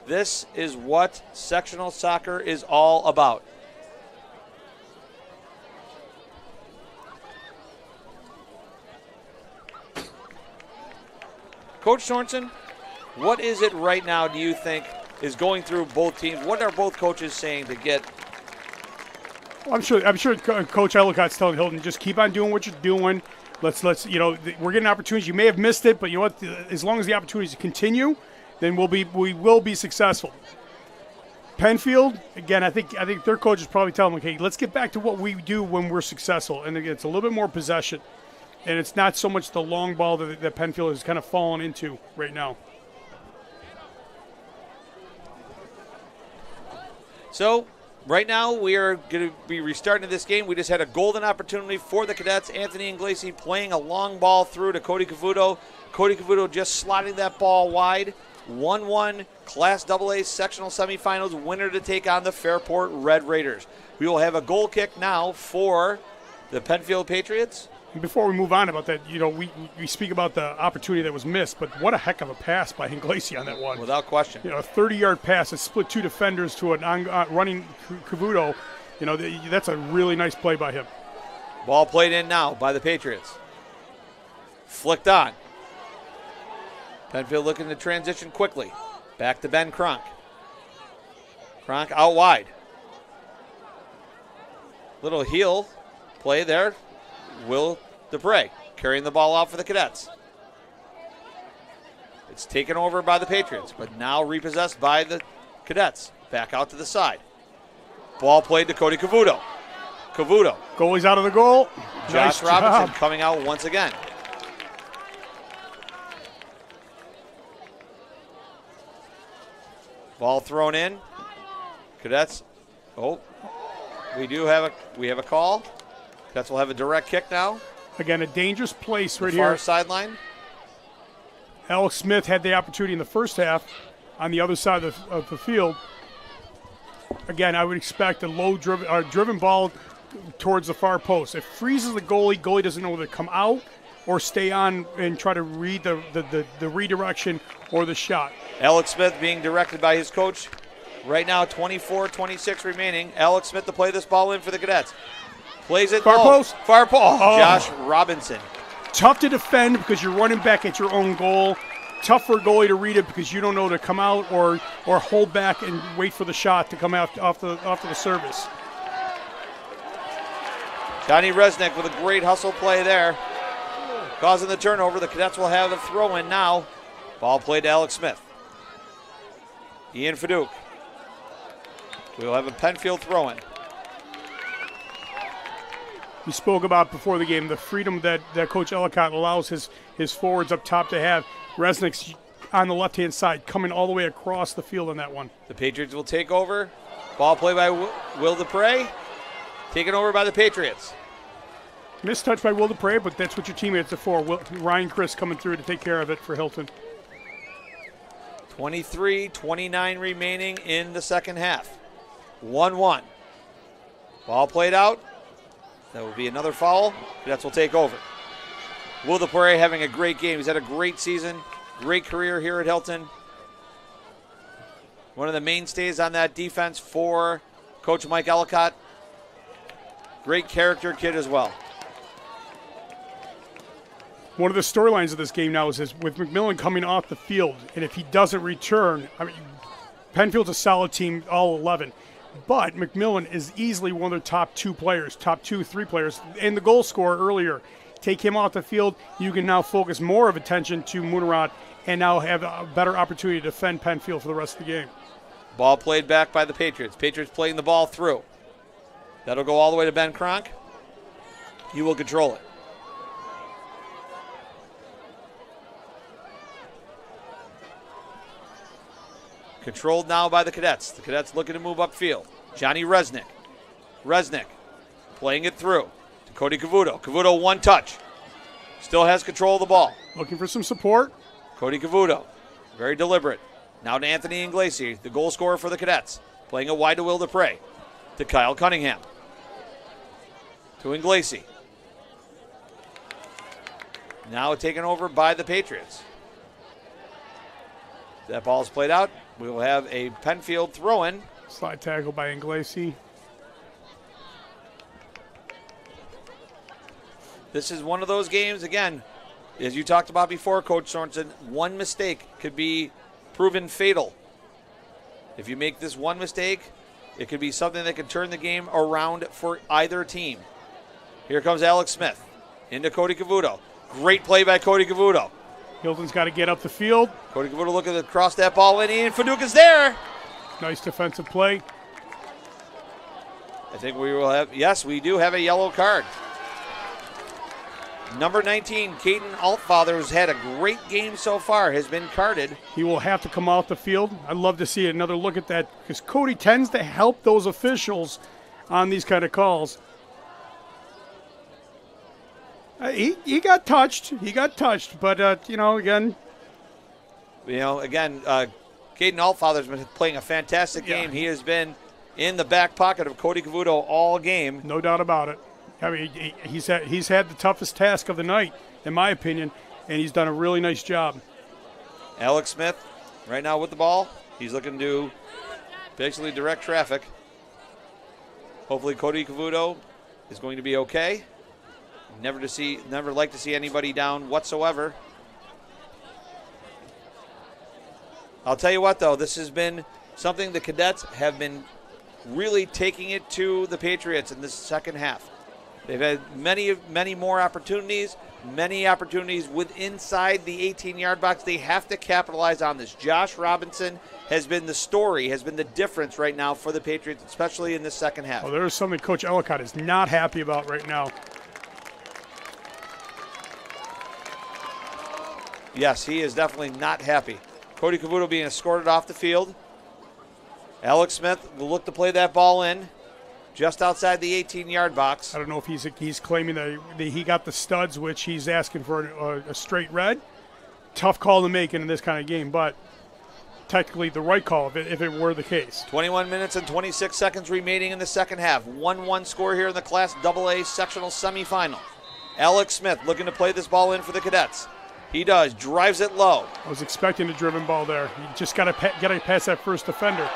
This is what sectional soccer is all about. Coach Sorensen, what is it right now, do you think, is going through both teams? What are both coaches saying to get? Well, I'm sure Coach Ellicott's telling Hilton, just keep on doing what you're doing. Let's we're getting opportunities. You may have missed it, but you know what? As long as the opportunities continue, then we will be successful. Penfield, again, I think their coach is probably telling them, okay, let's get back to what we do when we're successful. And again, it's a little bit more possession. And it's not so much the long ball that Penfield has kind of fallen into right now. So, right now, we are going to be restarting this game. We just had a golden opportunity for the Cadets. Anthony Iglesias playing a long ball through to Cody Cavuto. Cody Cavuto just sliding that ball wide. 1-1 Class AA sectional semifinals winner to take on the Fairport Red Raiders. We will have a goal kick now for the Penfield Patriots. And before we move on about that, we speak about the opportunity that was missed, but what a heck of a pass by Iglesias on that one. Without question. A 30-yard pass that split 2 defenders to a running Cavuto. That's a really nice play by him. Ball played in now by the Patriots. Flicked on. Penfield looking to transition quickly. Back to Ben Cronk. Cronk out wide. Little heel play there. Will DePrey carrying the ball out for the Cadets. It's taken over by the Patriots, but now repossessed by the Cadets. Back out to the side. Ball played to Cody Cavuto. Cavuto. Goalie's out of the goal. Josh Nice Robinson job. coming out once again. Ball thrown in. Cadets. Oh, we have a call. Cadets will have a direct kick now. Again, a dangerous place right Far here. sideline. Alex Smith had the opportunity in the first half on the other side of the field. Again, I would expect a low driven ball towards the far post. It freezes the goalie. Goalie doesn't know whether to come out or stay on and try to read the redirection or the shot. Alex Smith being directed by his coach. Right now, 24-26 remaining. Alex Smith to play this ball in for the Cadets. Plays it Far post. Far post. Oh. Josh Robinson. Tough to defend because you're running back at your own goal. Tough for a goalie to read it because you don't know to come out or hold back and wait for the shot to come out off the service. Johnny Resnick with a great hustle play there. Causing the turnover. The Cadets will have a throw in now. Ball played to Alex Smith. Ian Fadouk. We'll have a Penfield throw in. We spoke about before the game the freedom that Coach Ellicott allows his forwards up top to have. Resnick's on the left-hand side, coming all the way across the field on that one. The Patriots will take over. Ball play by Will Dupre. Taken over by the Patriots. Missed touch by Will Dupre, but that's what your teammates are for. Ryan Chris coming through to take care of it for Hilton. 23-29 remaining in the second half. 1-1. Ball played out. That will be another foul. Cadets will take over. Will Dupre having a great game. He's had a great season, great career here at Hilton. One of the mainstays on that defense for Coach Mike Ellicott. Great character kid as well. One of the storylines of this game now is with McMillan coming off the field, and if he doesn't return, I mean, Penfield's a solid team, all 11. But McMillan is easily one of their top 3 players, and the goal scorer earlier. Take him off the field, you can now focus more of attention to Munarat and now have a better opportunity to defend Penfield for the rest of the game. Ball played back by the Patriots. Patriots playing the ball through. That'll go all the way to Ben Kronk. He will control it. Controlled now by the Cadets. The Cadets looking to move upfield. Johnny Resnick. Resnick playing it through to Cody Cavuto. Cavuto one touch. Still has control of the ball. Looking for some support. Cody Cavuto. Very deliberate. Now to Anthony Inglesi, the goal scorer for the Cadets. Playing it wide to Will Dupre. To Kyle Cunningham. To Inglesi. Now taken over by the Patriots. That ball is played out. We will have a Penfield throw-in. Slide tackle by Inglesi. This is one of those games, again, as you talked about before, Coach Sorensen, one mistake could be proven fatal. If you make this one mistake, it could be something that could turn the game around for either team. Here comes Alex Smith into Cody Cavuto. Great play by Cody Cavuto. Hilton's got to get up the field. Cody Cavuto looking to cross that ball in. Ian Fadouk is there. Nice defensive play. I think we will have, yes, we do have a yellow card. Number 19, Caden Altfather, who's had a great game so far, has been carded. He will have to come off the field. I'd love to see another look at that because Cody tends to help those officials on these kind of calls. He got touched. But, again. Caden Altfather's been playing a fantastic game. He has been in the back pocket of Cody Cavuto all game. No doubt about it. I mean, he's had the toughest task of the night, in my opinion, and he's done a really nice job. Alex Smith right now with the ball. He's looking to basically direct traffic. Hopefully Cody Cavuto is going to be okay. Never like to see anybody down whatsoever. I'll tell you what, though, this has been something the Cadets have been really taking it to the Patriots in this second half. They've had many more opportunities, with inside the 18-yard box. They have to capitalize on this. Josh Robinson has been the story, has been the difference right now for the Patriots, especially in this second half. Well, there's something Coach Ellicott is not happy about right now. Yes, he is definitely not happy. Cody Cavuto being escorted off the field. Alex Smith will look to play that ball in just outside the 18-yard box. I don't know if he's claiming that he got the studs, which he's asking for a straight red. Tough call to make in this kind of game, but technically the right call if it were the case. 21 minutes and 26 seconds remaining in the second half. 1-1 score here in the Class AA sectional semifinal. Alex Smith looking to play this ball in for the Cadets. He does, drives it low. I was expecting a driven ball there. You just got to pass that first defender.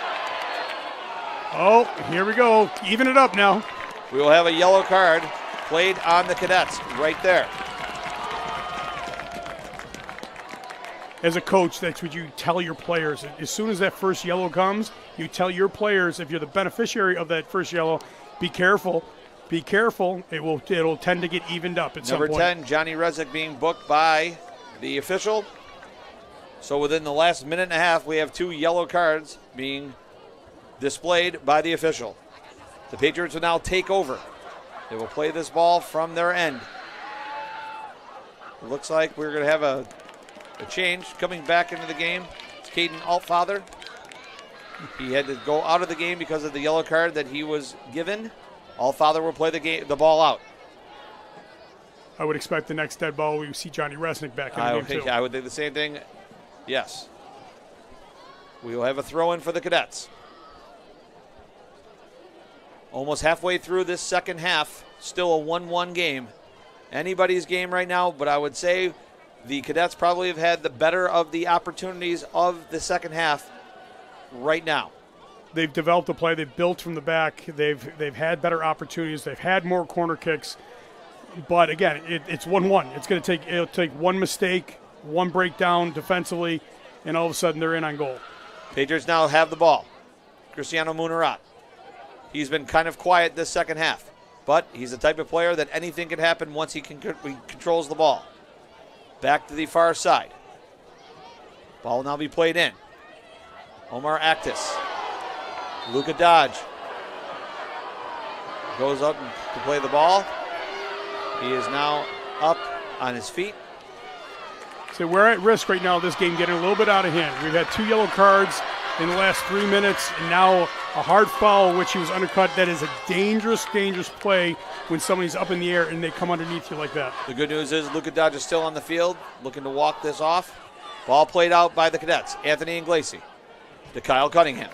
Oh, here we go. Even it up now. We will have a yellow card played on the Cadets right there. As a coach, that's what you tell your players. As soon as that first yellow comes, you tell your players, if you're the beneficiary of that first yellow, be careful. Be careful. It'll tend to get evened up at some point. Number 10, Johnny Rezick being booked by the official. So within the last minute and a half, we have 2 yellow cards being displayed by the official. The Patriots will now take over. They will play this ball from their end. It looks like we're going to have a change coming back into the game. It's Caden Altfather. He had to go out of the game because of the yellow card that he was given. Altfather will play the ball out. I would expect the next dead ball we see Johnny Resnick back in the game too. I would think the same thing. Yes. We will have a throw-in for the Cadets. Almost halfway through this second half, still a 1-1 game. Anybody's game right now, but I would say the Cadets probably have had the better of the opportunities of the second half right now. They've developed a play. They've built from the back. They've had better opportunities. They've had more corner kicks. But again, it's 1-1. It'll take one mistake, one breakdown defensively, and all of a sudden they're in on goal. Patriots now have the ball. Cristiano Munarat. He's been kind of quiet this second half, but he's the type of player that anything can happen once he controls the ball. Back to the far side. Ball will now be played in. Omar Actis. Luka Dodge goes up to play the ball. He is now up on his feet. So we're at risk right now of this game getting a little bit out of hand. We've had 2 yellow cards in the last 3 minutes, and now a hard foul, which he was undercut. That is a dangerous, dangerous play when somebody's up in the air and they come underneath you like that. The good news is Luka Dodge is still on the field, looking to walk this off. Ball played out by the Cadets. Anthony Inglesi to Kyle Cunningham.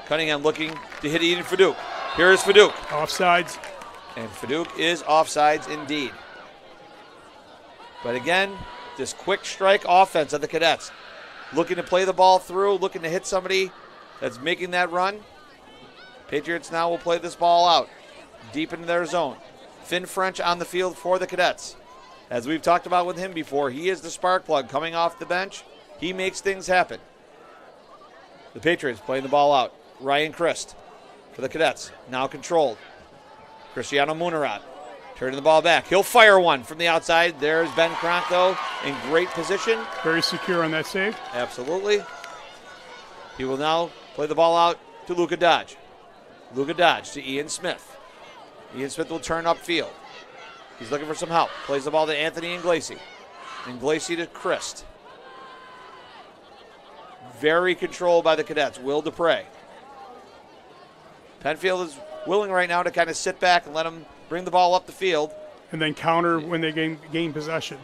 Cunningham looking to hit Eden Fadouk. Here is Fadouk. Offsides. And Fadouk is offsides indeed. But again, this quick strike offense of the Cadets. Looking to play the ball through, looking to hit somebody that's making that run. Patriots now will play this ball out deep into their zone. Finn French on the field for the Cadets. As we've talked about with him before, he is the spark plug coming off the bench. He makes things happen. The Patriots playing the ball out. Ryan Christ for the Cadets, now controlled. Cristiano Munarat turning the ball back. He'll fire one from the outside. There's Ben Cronk, though, in great position. Very secure on that save. Absolutely. He will now play the ball out to Luka Dodge. Luka Dodge to Ian Smith. Ian Smith will turn upfield. He's looking for some help. Plays the ball to Anthony Inglesi. Inglesi to Christ. Very controlled by the Cadets. Will Dupre. Penfield is willing right now to kind of sit back and let him bring the ball up the field. And then counter when they gain possession.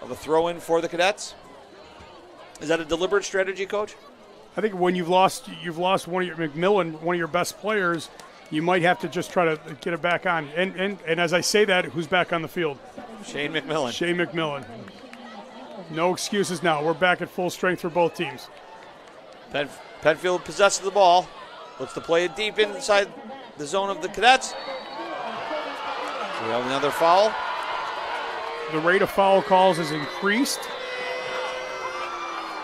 Of a throw-in for the Cadets. Is that a deliberate strategy, Coach? I think when you've lost one of your McMillan, one of your best players, you might have to just try to get it back on. And as I say that, who's back on the field? Shane McMillan. Shane McMillan. No excuses now. We're back at full strength for both teams. Penfield possesses the ball. Looks to play it deep inside the zone of the Cadets. We have another foul. The rate of foul calls has increased.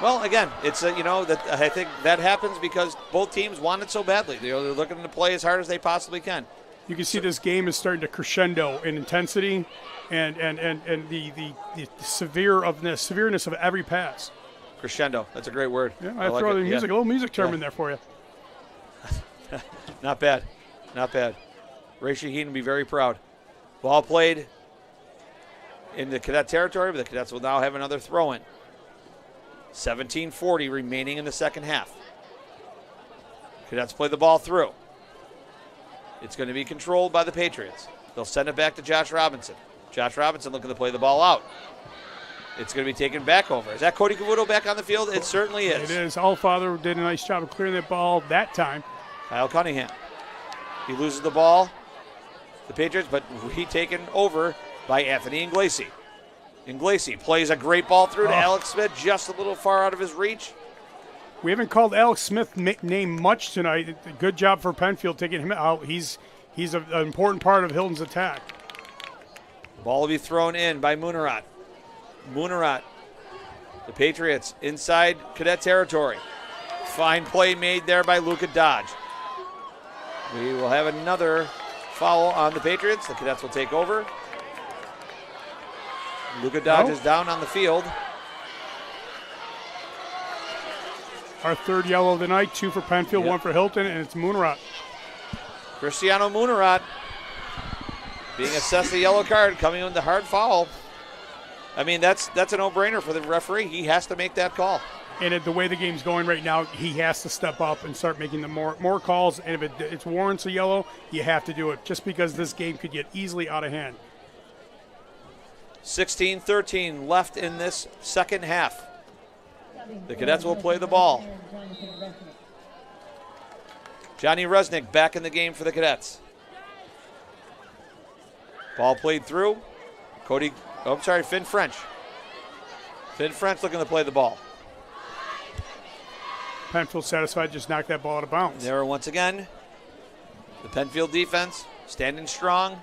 Well, again, it's I think that happens because both teams want it so badly. They're looking to play as hard as they possibly can. You can see this game is starting to crescendo in intensity and the severeness of every pass. Crescendo. That's a great word. Yeah, I throw the music, a little music term in there for you. Not bad. Not bad. Ray Shaheen will be very proud. Ball played in the Cadet territory, but the Cadets will now have another throw-in. 17:40 remaining in the second half. Cadets play the ball through. It's going to be controlled by the Patriots. They'll send it back to Josh Robinson. Josh Robinson looking to play the ball out. It's going to be taken back over. Is that Cody Cavuto back on the field? It certainly is. It is. Allfather did a nice job of clearing that ball that time. Kyle Cunningham. He loses the ball. The Patriots, but he taken over by Anthony Inglesi. Inglesi plays a great ball through to Alex Smith, just a little far out of his reach. We haven't called Alex Smith's name much tonight. Good job for Penfield taking him out. He's an important part of Hilton's attack. Ball will be thrown in by Munarat. Munarat, the Patriots inside Cadet territory. Fine play made there by Luka Dodge. We will have another foul on the Patriots. The Cadets will take over. Luka Dodge is down on the field. Our third yellow of the night, 2 for Penfield, 1 for Hilton, and it's Munarat. Cristiano Munarat being assessed a yellow card, coming in the hard foul. I mean, that's a no-brainer for the referee. He has to make that call. And the way the game's going right now, he has to step up and start making the more calls. And if it warrants a yellow, you have to do it, just because this game could get easily out of hand. 16-13 left in this second half. The Cadets will play the ball. Johnny Resnick back in the game for the Cadets. Ball played through. Finn French. Finn French looking to play the ball. Penfield satisfied, just knocked that ball out of bounds. There once again, the Penfield defense standing strong.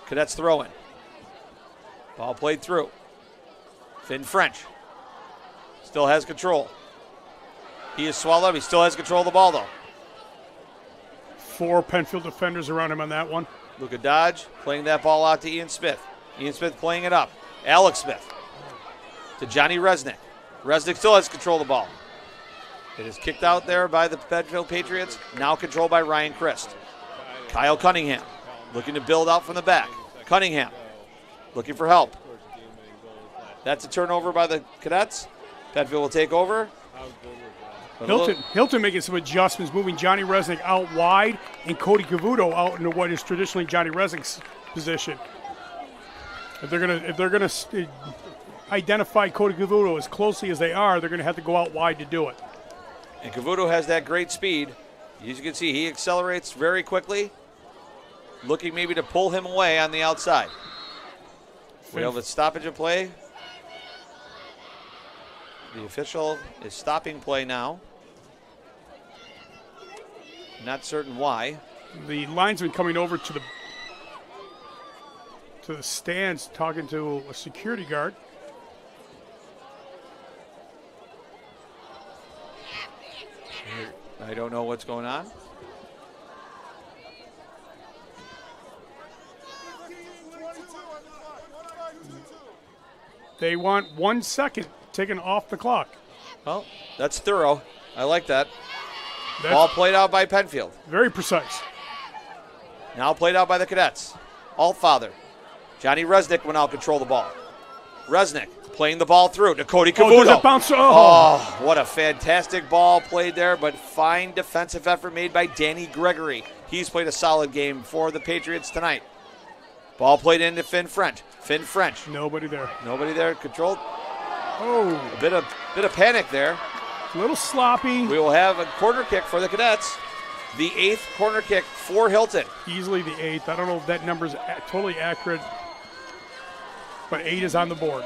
Cadets throwing. Ball played through. Finn French still has control. He is swallowed up. He still has control of the ball, though. 4 Penfield defenders around him on that one. Luka Dodge playing that ball out to Ian Smith. Ian Smith playing it up. Alex Smith to Johnny Resnick. Resnick still has control of the ball. It is kicked out there by the Penfield Patriots. Now controlled by Ryan Christ. Kyle Cunningham looking to build out from the back. Cunningham looking for help. That's a turnover by the Cadets. Penfield will take over. Hilton making some adjustments, moving Johnny Resnick out wide and Cody Cavuto out into what is traditionally Johnny Resnick's position. If they're gonna identify Cody Cavuto as closely as they are, they're gonna have to go out wide to do it. And Cavuto has that great speed. As you can see, he accelerates very quickly, looking maybe to pull him away on the outside. We have a stoppage of play. The official is stopping play now. Not certain why. The linesman coming over to the stands talking to a security guard. I don't know what's going on. They want 1 second taken off the clock. Well, that's thorough. I like that. Ball played out by Penfield. Very precise. Now played out by the Cadets. Altfather. Johnny Resnick will now control the ball. Resnick playing the ball through to Cody Cavuto. Oh, what a fantastic ball played there, but fine defensive effort made by Danny Gregory. He's played a solid game for the Patriots tonight. Ball played into Finn French. Finn French. Nobody there. Nobody there. Controlled. Oh. A bit of panic there. A little sloppy. We will have a corner kick for the Cadets. The 8th corner kick for Hilton. Easily the 8th. I don't know if that number is totally accurate, but 8 is on the board.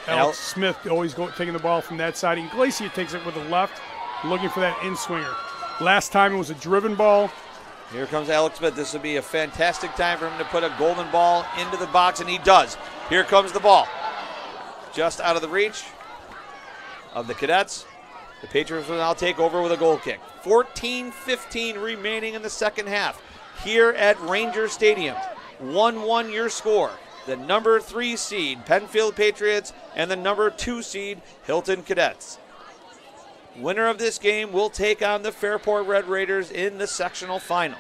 Alex Smith always taking the ball from that side. Inglesi takes it with the left, looking for that in-swinger. Last time it was a driven ball. Here comes Alex Smith. This would be a fantastic time for him to put a golden ball into the box, and he does. Here comes the ball. Just out of the reach of the Cadets. The Patriots will now take over with a goal kick. 14-15 remaining in the second half here at Ranger Stadium. 1-1 your score. The number 3 seed, Penfield Patriots, and the number 2 seed, Hilton Cadets. Winner of this game will take on the Fairport Red Raiders in the sectional final.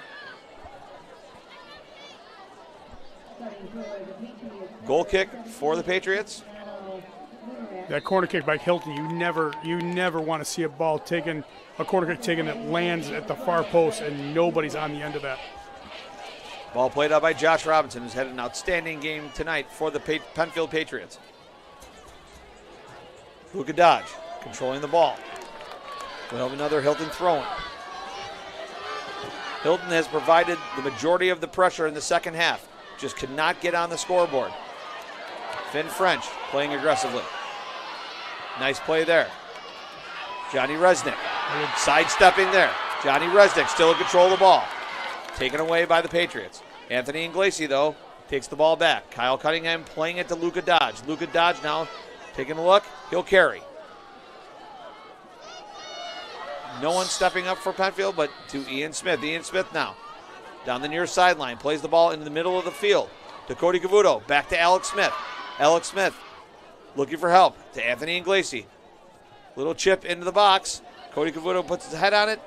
Goal kick for the Patriots. That corner kick by Hilton, you never want to see a corner kick taken that lands at the far post and nobody's on the end of that. Ball played out by Josh Robinson, who's had an outstanding game tonight for the Penfield Patriots. Luka Dodge controlling the ball. We'll have another Hilton throw-in. Hilton has provided the majority of the pressure in the second half. Just could not get on the scoreboard. Finn French playing aggressively. Nice play there. Johnny Resnick sidestepping there. Johnny Resnick still in control of the ball. Taken away by the Patriots. Anthony Inglesi, though, takes the ball back. Kyle Cunningham playing it to Luka Dodge. Luka Dodge now taking a look. He'll carry. No one stepping up for Penfield, but to Ian Smith. Ian Smith now down the near sideline. Plays the ball in the middle of the field to Cody Cavuto. Back to Alex Smith. Alex Smith looking for help to Anthony Inglesi. Little chip into the box. Cody Cavuto puts his head on it,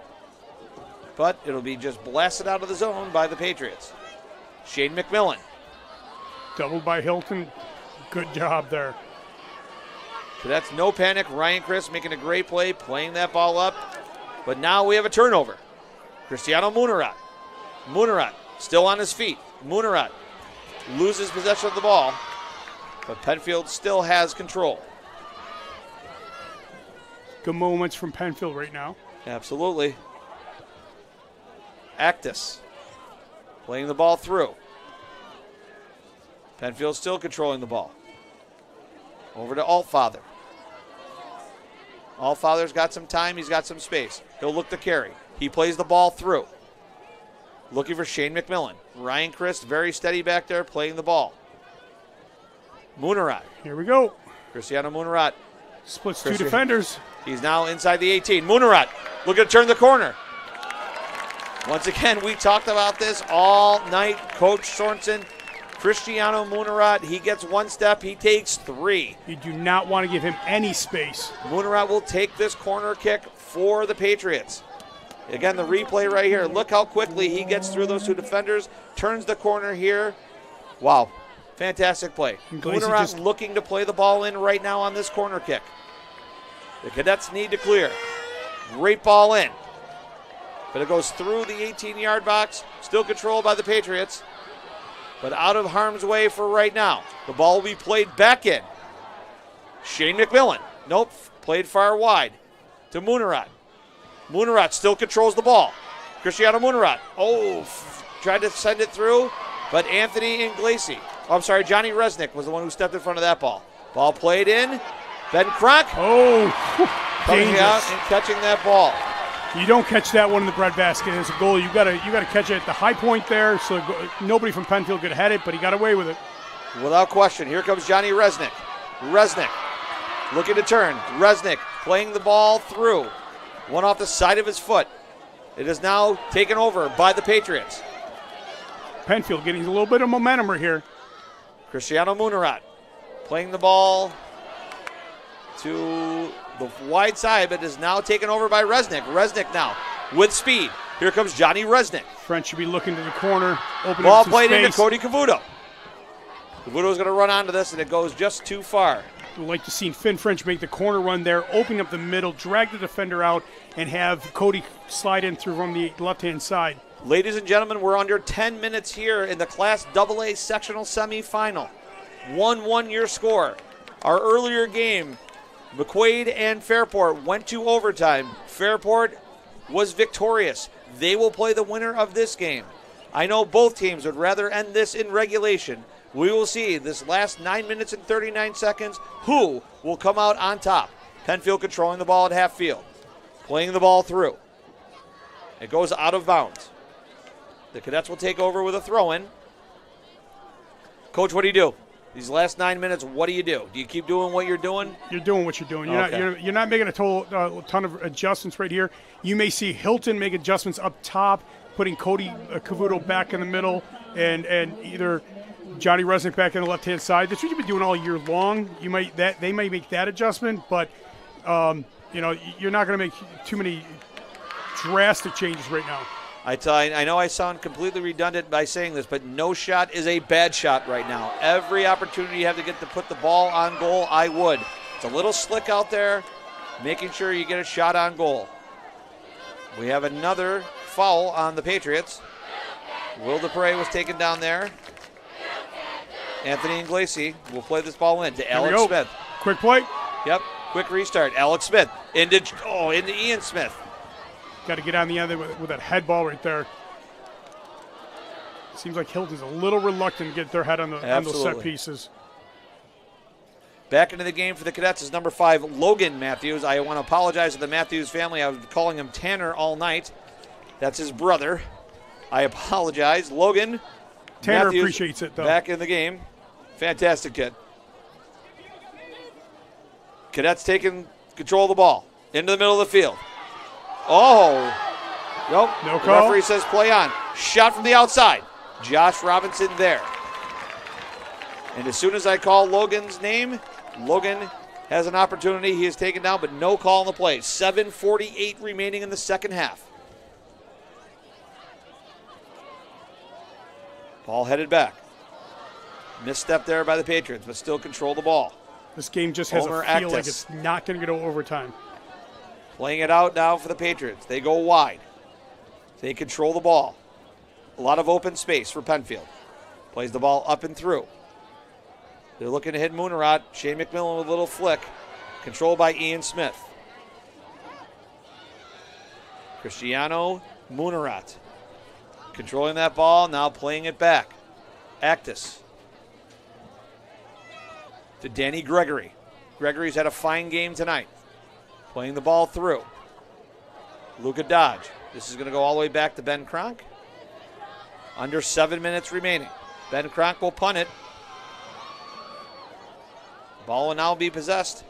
but it'll be just blasted out of the zone by the Patriots. Shane McMillan. Doubled by Hilton. Good job there. Cadets, no panic. Ryan Chris making a great play, playing that ball up. But now we have a turnover. Cristiano Munarat. Munarat still on his feet. Munarat loses possession of the ball, but Penfield still has control. Good moments from Penfield right now. Absolutely. Actus playing the ball through. Penfield still controlling the ball. Over to Altfather. Altfather's got some time. He's got some space. He'll look to carry. He plays the ball through. Looking for Shane McMillan. Ryan Christ very steady back there playing the ball. Munarat. Here we go. Cristiano Munarat. Splits two defenders. He's now inside the 18. Munarat looking to turn the corner. Once again, we talked about this all night. Coach Sorensen, Cristiano Munarat, he gets one step, he takes three. You do not want to give him any space. Munarat will take this corner kick for the Patriots. Again, the replay right here. Look how quickly he gets through those two defenders, turns the corner here. Wow, fantastic play. Munarat looking to play the ball in right now on this corner kick. The Cadets need to clear. Great ball in. But it goes through the 18-yard box, still controlled by the Patriots, but out of harm's way for right now. The ball will be played back in. Shane McMillan. Nope, played far wide to Munarat. Munarat still controls the ball. Cristiano Munarat. Tried to send it through, but Anthony Inglesi. Johnny Resnick was the one who stepped in front of that ball. Ball played in. Ben Kronk. Coming out and catching that ball. You don't catch that one in the breadbasket as a goal. You got to catch it at the high point there, so nobody from Penfield could head it, but he got away with it. Without question. Here comes Johnny Resnick. Resnick looking to turn. Resnick playing the ball through. One off the side of his foot. It is now taken over by the Patriots. Penfield getting a little bit of momentum right here. Cristiano Munarat playing the ball to the wide side, but is now taken over by Resnick. Resnick now with speed. Here comes Johnny Resnick. French should be looking to the corner. Ball played into Cody Cavuto. Cavuto's going to run onto this, and it goes just too far. We'd like to see Finn French make the corner run there, open up the middle, drag the defender out, and have Cody slide in through from the left-hand side. Ladies and gentlemen, we're under 10 minutes here in the Class AA sectional semifinal. 1-1 your score. Our earlier game, McQuaid and Fairport went to overtime. Fairport was victorious. They will play the winner of this game. I know both teams would rather end this in regulation. We will see this last 9 minutes and 39 seconds who will come out on top. Penfield controlling the ball at half field. Playing the ball through. It goes out of bounds. The Cadets will take over with a throw-in. Coach, what do you do? These last 9 minutes, what do you do? Do you keep doing what you're doing? You're doing what you're doing. You're not making a ton of adjustments right here. You may see Hilton make adjustments up top, putting Cody Cavuto back in the middle, and either Johnny Resnick back on the left-hand side. That's what you've been doing all year long. They may make that adjustment, but you're not going to make too many drastic changes right now. I know I sound completely redundant by saying this, but no shot is a bad shot right now. Every opportunity you have to put the ball on goal, I would. It's a little slick out there, making sure you get a shot on goal. We have another foul on the Patriots. Will DePrey was taken down there. Anthony Inglesi will play this ball in to Alex Smith. Quick play. Yep, quick restart. Alex Smith into Ian Smith. Got to get on the end with that head ball right there. Seems like Hilton's a little reluctant to get their head on those set pieces. Back into the game for the Cadets is number 5, Logan Matthews. I want to apologize to the Matthews family. I was calling him Tanner all night. That's his brother. I apologize. Logan Tanner Matthews appreciates it, though. Back in the game. Fantastic kid. Cadets taking control of the ball. Into the middle of the field. Oh. Nope. No The call. referee says play on. Shot from the outside. Josh Robinson there. And as soon as I call Logan's name, Logan has an opportunity. He is taken down, but no call on the play. 7:48 remaining in the second half. Ball headed back. Misstep there by the Patriots, but still control the ball. This game just has Homer a feel like Actis. it's not going to go to overtime. Playing it out now for the Patriots. They go wide. They control the ball. A lot of open space for Penfield. Plays the ball up and through. They're looking to hit Moonerot. Shane McMillan with a little flick. Controlled by Ian Smith. Cristiano Moonerot. Controlling that ball, now playing it back. Actis. To Danny Gregory. Gregory's had a fine game tonight. Playing the ball through. Luka Dodge. This is going to go all the way back to Ben Cronk. Under 7 minutes remaining. Ben Cronk will punt it. Ball will now be possessed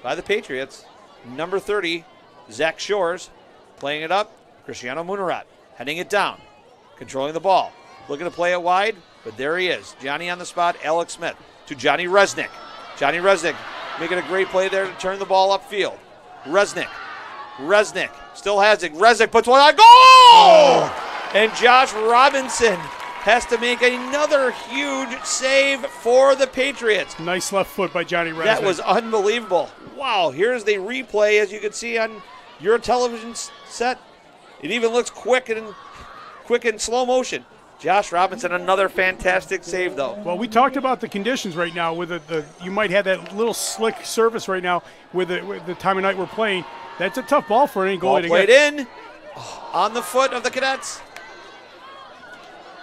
by the Patriots. Number 30, Zach Shores. Playing it up. Cristiano Moonerot. Heading it down. Controlling the ball. Looking to play it wide, but there he is. Johnny on the spot. Alex Smith to Johnny Resnick. Johnny Resnick making a great play there to turn the ball upfield. Resnick still has it. Resnick puts one on. Goal! Oh! And Josh Robinson has to make another huge save for the Patriots. Nice left foot by Johnny Resnick. That was unbelievable. Wow, here's the replay as you can see on your television set. It even looks quick in slow motion. Josh Robinson, another fantastic save, though. Well, we talked about the conditions right now. With you might have that little slick surface right now with the time of night we're playing. That's a tough ball for any goalie to played get. in on the foot of the Cadets.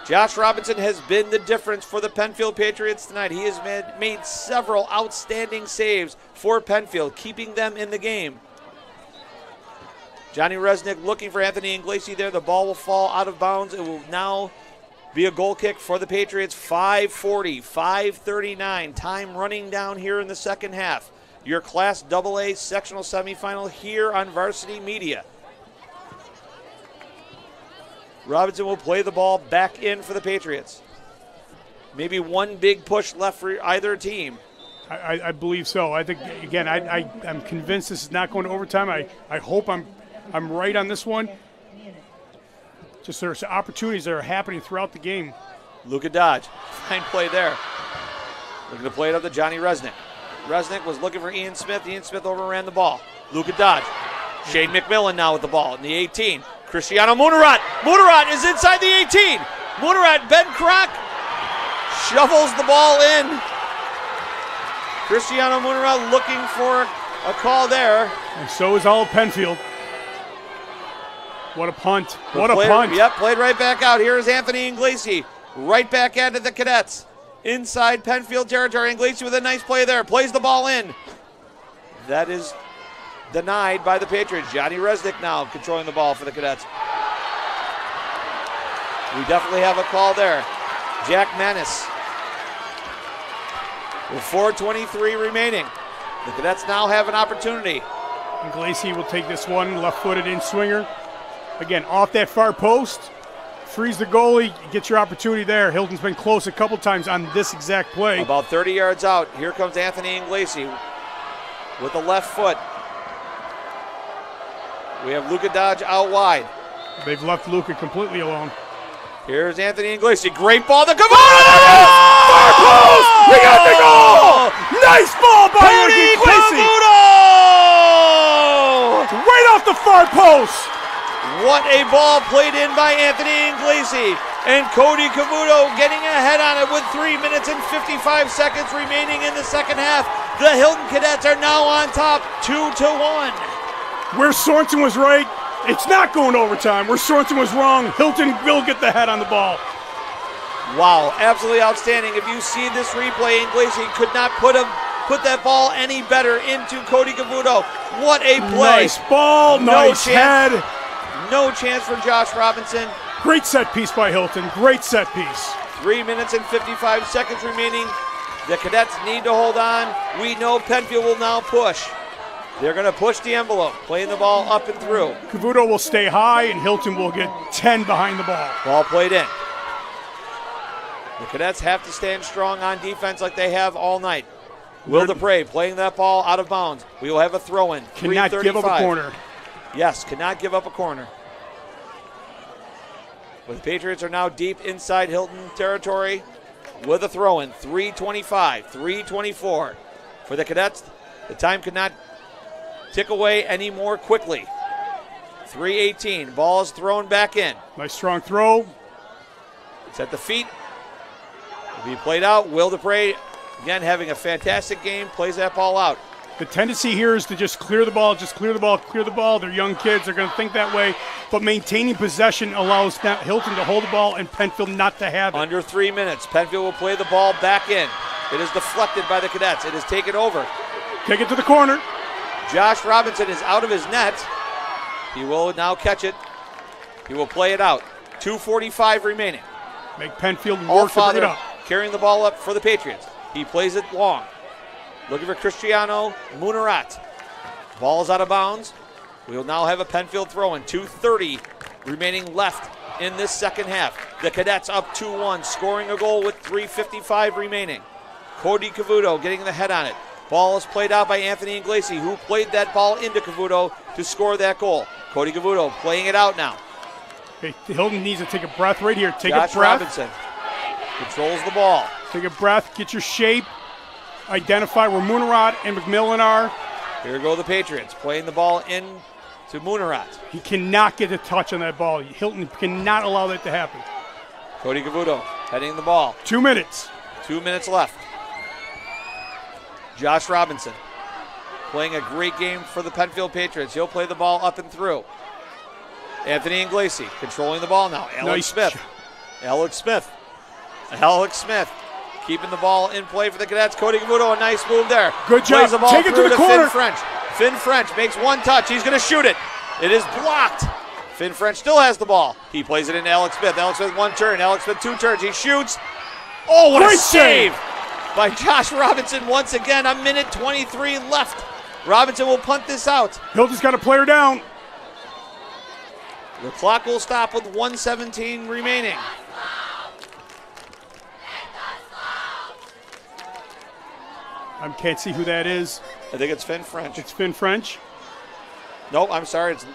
Josh Robinson has been the difference for the Penfield Patriots tonight. He has made several outstanding saves for Penfield, keeping them in the game. Johnny Resnick looking for Anthony Inglesi there. The ball will fall out of bounds. It will now be a goal kick for the Patriots. 5:40, 5:39. Time running down here in the second half. Your Class AA sectional semifinal here on Varsity Media. Robinson will play the ball back in for the Patriots. Maybe one big push left for either team. I believe so. I think, again, I'm convinced this is not going to overtime. I hope I'm right on this one. Just there's opportunities that are happening throughout the game. Luka Dodge, fine play there. Looking to play it up to Johnny Resnick. Resnick was looking for Ian Smith. Ian Smith overran the ball. Luka Dodge. Shane McMillan now with the ball in the 18. Cristiano Moonerot. Moonerot is inside the 18. Moonerot, Ben Cronk shovels the ball in. Cristiano Moonerot looking for a call there. And so is all of Penfield. What a punt. What a punt. Yep, played right back out. Here is Anthony Inglesi. Right back at the Cadets. Inside Penfield territory. Inglesi with a nice play there. Plays the ball in. That is denied by the Patriots. Johnny Resnick now controlling the ball for the Cadets. We definitely have a call there. Jack Manis. With 4:23 remaining. The Cadets now have an opportunity. Inglesi will take this one. Left-footed in swinger. Again, off that far post. Freeze the goalie. Get your opportunity there. Hilton's been close a couple times on this exact play. About 30 yards out. Here comes Anthony Inglesi with the left foot. We have Luka Dodge out wide. They've left Luka completely alone. Here's Anthony Inglesi. Great ball to Cavuto! Far post! We got the goal! Nice ball by Cody Inglesi! Cavuto! Right off the far post! What a ball played in by Anthony Inglesi. And Cody Cavuto getting ahead on it with 3 minutes and 55 seconds remaining in the second half. The Hilton Cadets are now on top 2-1. Where Sorensen was right, It's not going to overtime. Where Sorensen was wrong, Hilton will get the head on the ball. Wow, absolutely outstanding. If you see this replay, Inglesi could not put that ball any better into Cody Cavuto. What a play. Nice ball, nice head. No chance for Josh Robinson. Great set piece by Hilton, great set piece. 3 minutes and 55 seconds remaining. The Cadets need to hold on. We know Penfield will now push. They're going to push the envelope, playing the ball up and through. Cavuto will stay high, and Hilton will get 10 behind the ball. Ball played in. The Cadets have to stand strong on defense like they have all night. Will DePrey playing that ball out of bounds. We will have a throw-in. Cannot give up a corner. Yes, cannot give up a corner. But the Patriots are now deep inside Hilton territory with a throw-in. 3:25, 3:24. For the Cadets, the time could not tick away any more quickly. 3:18, ball is thrown back in. Nice strong throw. It's at the feet. Will be played out. Will DePrey, again, having a fantastic game, plays that ball out. The tendency here is to just clear the ball, clear the ball. They're young kids. They're going to think that way. But maintaining possession allows Hilton to hold the ball and Penfield not to have it. Under 3 minutes, Penfield will play the ball back in. It is deflected by the Cadets. It is taken over. Take it to the corner. Josh Robinson is out of his net. He will now catch it. He will play it out. 2:45 remaining. Make Penfield work to bring it up. Carrying the ball up for the Patriots. He plays it long. Looking for Cristiano Munarat. Ball's out of bounds. We will now have a Penfield throw-in. 2:30 remaining left in this second half. The Cadets up 2-1, scoring a goal with 3:55 remaining. Cody Cavuto getting the head on it. Ball is played out by Anthony Inglesi, who played that ball into Cavuto to score that goal. Cody Cavuto playing it out now. Okay, Hilton needs to take a breath right here. Take Josh a breath. Robinson controls the ball. Take a breath, get your shape, identify where Munarat and McMillan are. Here go the Patriots, playing the ball in to Munarat. He cannot get a touch on that ball. Hilton cannot allow that to happen. Cody Cavuto heading the ball. 2 minutes. 2 minutes left. Josh Robinson playing a great game for the Penfield Patriots. He'll play the ball up and through. Anthony Inglesi controlling the ball now. Alex Smith keeping the ball in play for the Cadets. Cody Cavuto, a nice move there. Good job. Plays the ball Take it to the corner. Finn French makes one touch. He's going to shoot it. It is blocked. Finn French still has the ball. He plays it into Alex Smith. Alex Smith one turn. Alex Smith 2 turns. He shoots. Oh, what Great a save by Josh Robinson once again. A minute 23 left. Robinson will punt this out. Hilton's got a player down. The clock will stop with 1:17 remaining. I can't see who that is. I think it's Finn French. It's Finn French. Nope, I'm sorry. It's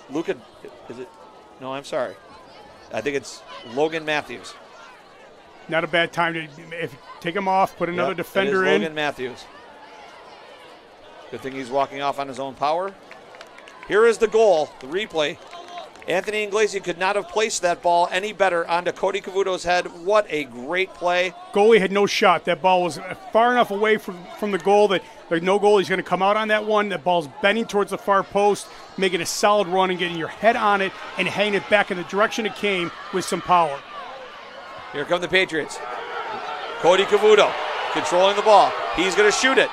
Luca. Is it? No, I'm sorry. I think it's Logan Matthews. Not a bad time to take him off, put another defender in. Logan Matthews. Good thing he's walking off on his own power. Here is the goal, the replay. Anthony Inglesi could not have placed that ball any better onto Cody Cavuto's head. What a great play. Goalie had no shot. That ball was far enough away from the goal that there's no goalie's going to come out on that one. That ball's bending towards the far post, making a solid run and getting your head on it and hanging it back in the direction it came with some power. Here come the Patriots. Cody Cavuto controlling the ball. He's going to shoot it.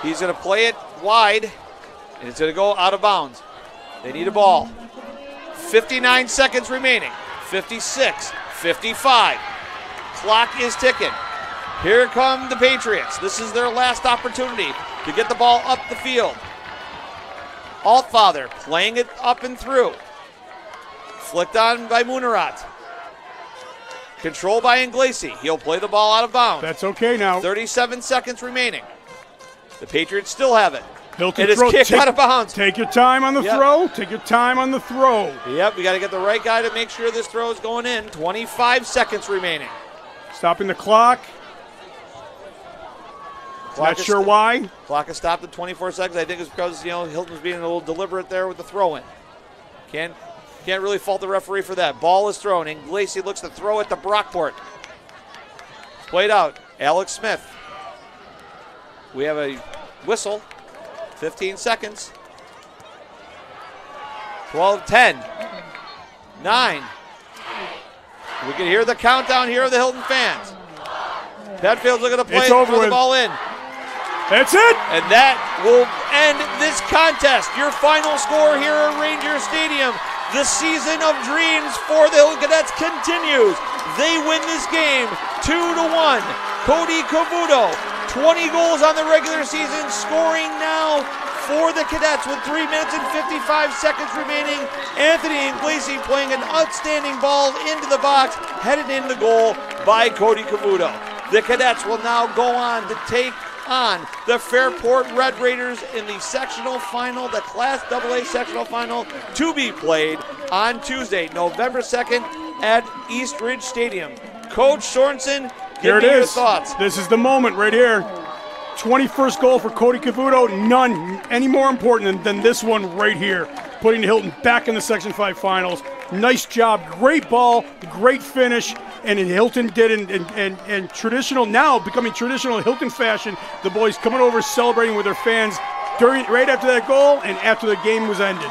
He's going to play it wide, and it's going to go out of bounds. They need a ball. 59 seconds remaining. 56, 55. Clock is ticking. Here come the Patriots. This is their last opportunity to get the ball up the field. Altfather playing it up and through. Flicked on by Munarat. Controlled by Inglesi. He'll play the ball out of bounds. That's okay now. 37 seconds remaining. The Patriots still have it. Hilton it is kicked out of bounds. Take your time on the throw. Take your time on the throw. Yep, we got to get the right guy to make sure this throw is going in. 25 seconds remaining. Stopping the clock. Not sure why. Clock is stopped at 24 seconds. I think it's because Hilton was being a little deliberate there with the throw in. Can't really fault the referee for that. Ball is thrown. Inglesi looks to throw it to Brockport. Played out. Alex Smith. We have a whistle. 15 seconds. 12, 10, 9. We can hear the countdown here of the Hilton fans. Penfield's looking to play and throw the ball in. That's it. And that will end this contest. Your final score here at Ranger Stadium. The season of dreams for the Hilton Cadets continues. They win this game 2-1. Cody Cavuto, 20 goals on the regular season, scoring now for the Cadets with 3 minutes and 55 seconds remaining. Anthony Inglesi playing an outstanding ball into the box, headed into goal by Cody Cavuto. The Cadets will now go on to take on the Fairport Red Raiders in the sectional final, the Class AA sectional final, to be played on Tuesday, November 2nd at East Ridge Stadium. Coach Sorensen, give me your thoughts. This is the moment right here. 21st goal for Cody Cavuto. None any more important than this one right here. Putting Hilton back in the Section 5 finals. Nice job. Great ball. Great finish. And Hilton did in traditional, now becoming traditional Hilton fashion. The boys coming over celebrating with their fans right after that goal and after the game was ended.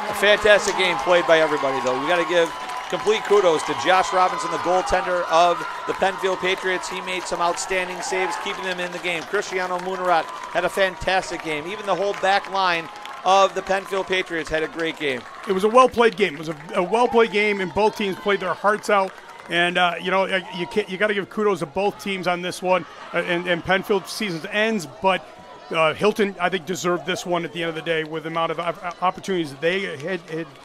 A fantastic game played by everybody, though. We got to give complete kudos to Josh Robinson, the goaltender of the Penfield Patriots. He made some outstanding saves, keeping them in the game. Cristiano Munarat had a fantastic game. Even the whole back line of the Penfield Patriots had a great game. It was a well-played game. It was a well-played game, and both teams played their hearts out. And you got to give kudos to both teams on this one. And Penfield season ends, but Hilton, I think, deserved this one at the end of the day with the amount of opportunities they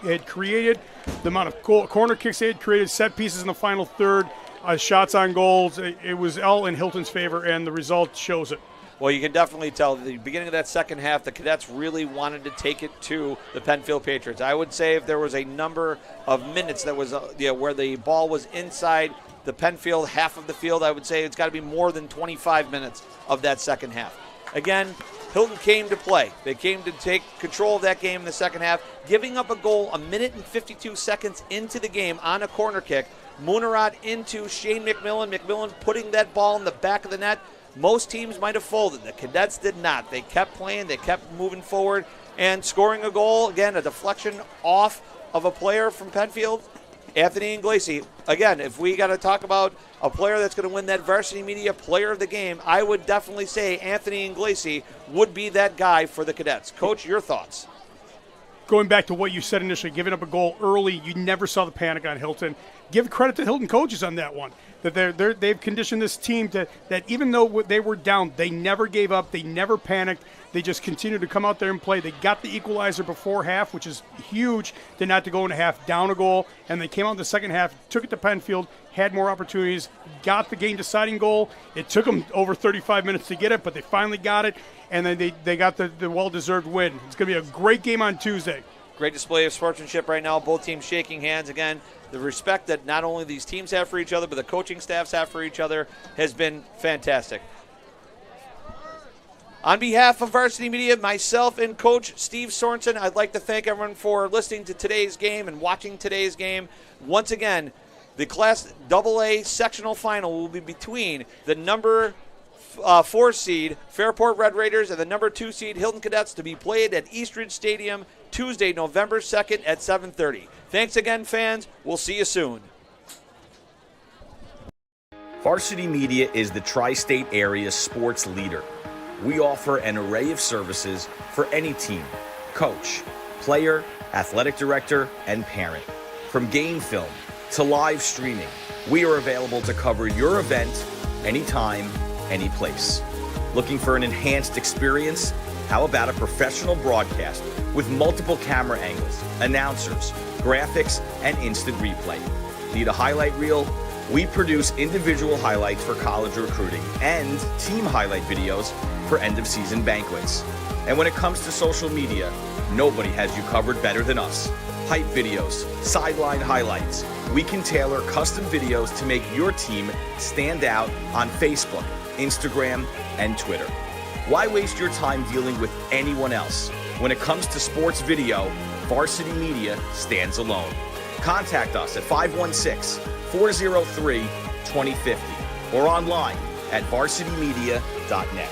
had created, the amount of corner kicks they had created, set pieces in the final third, shots on goals. It was all in Hilton's favor, and the result shows it. Well, you can definitely tell at the beginning of that second half, the Cadets really wanted to take it to the Penfield Patriots. I would say if there was a number of minutes that was where the ball was inside the Penfield half of the field, I would say it's got to be more than 25 minutes of that second half. Again, Hilton came to play. They came to take control of that game in the second half, giving up a goal a minute and 52 seconds into the game on a corner kick. Munarat into Shane McMillan. McMillan putting that ball in the back of the net. Most teams might have folded. The Cadets did not. They kept playing. They kept moving forward and scoring a goal. Again, a deflection off of a player from Penfield. Anthony Inglesi. Again, if we got to talk about a player that's going to win that Varsity Media Player of the Game, I would definitely say Anthony Inglesi would be that guy for the Cadets. Coach, your thoughts? Going back to what you said initially, giving up a goal early, you never saw the panic on Hilton. Give credit to Hilton coaches on that one. That they've conditioned this team that even though they were down, they never gave up, they never panicked, they just continued to come out there and play. They got the equalizer before half, which is huge, to not to go into half down a goal, and they came out in the second half, took it to Penfield, had more opportunities, got the game-deciding goal. It took them over 35 minutes to get it, but they finally got it, and then they got the well-deserved win. It's going to be a great game on Tuesday. Great display of sportsmanship right now. Both teams shaking hands. Again, the respect that not only these teams have for each other, but the coaching staffs have for each other has been fantastic. On behalf of Varsity Media, myself and Coach Steve Sorensen, I'd like to thank everyone for listening to today's game and watching today's game. Once again, the Class AA sectional final will be between the number 4 seed Fairport Red Raiders and the number 2 seed Hilton Cadets, to be played at East Ridge Stadium Tuesday, November 2nd at 7:30. Thanks again, fans. We'll see you soon. Varsity Media is the tri-state area sports leader. We offer an array of services for any team, coach, player, athletic director, and parent. From game film to live streaming, we are available to cover your event anytime, any place. Looking for an enhanced experience? How about a professional broadcast with multiple camera angles, announcers, graphics, and instant replay? Need a highlight reel? We produce individual highlights for college recruiting and team highlight videos for end-of-season banquets. And when it comes to social media, nobody has you covered better than us. Hype videos, sideline highlights. We can tailor custom videos to make your team stand out on Facebook, Instagram, and Twitter. Why waste your time dealing with anyone else? When it comes to sports video, Varsity Media stands alone. Contact us at 516-403-2050 or online at varsitymedia.net.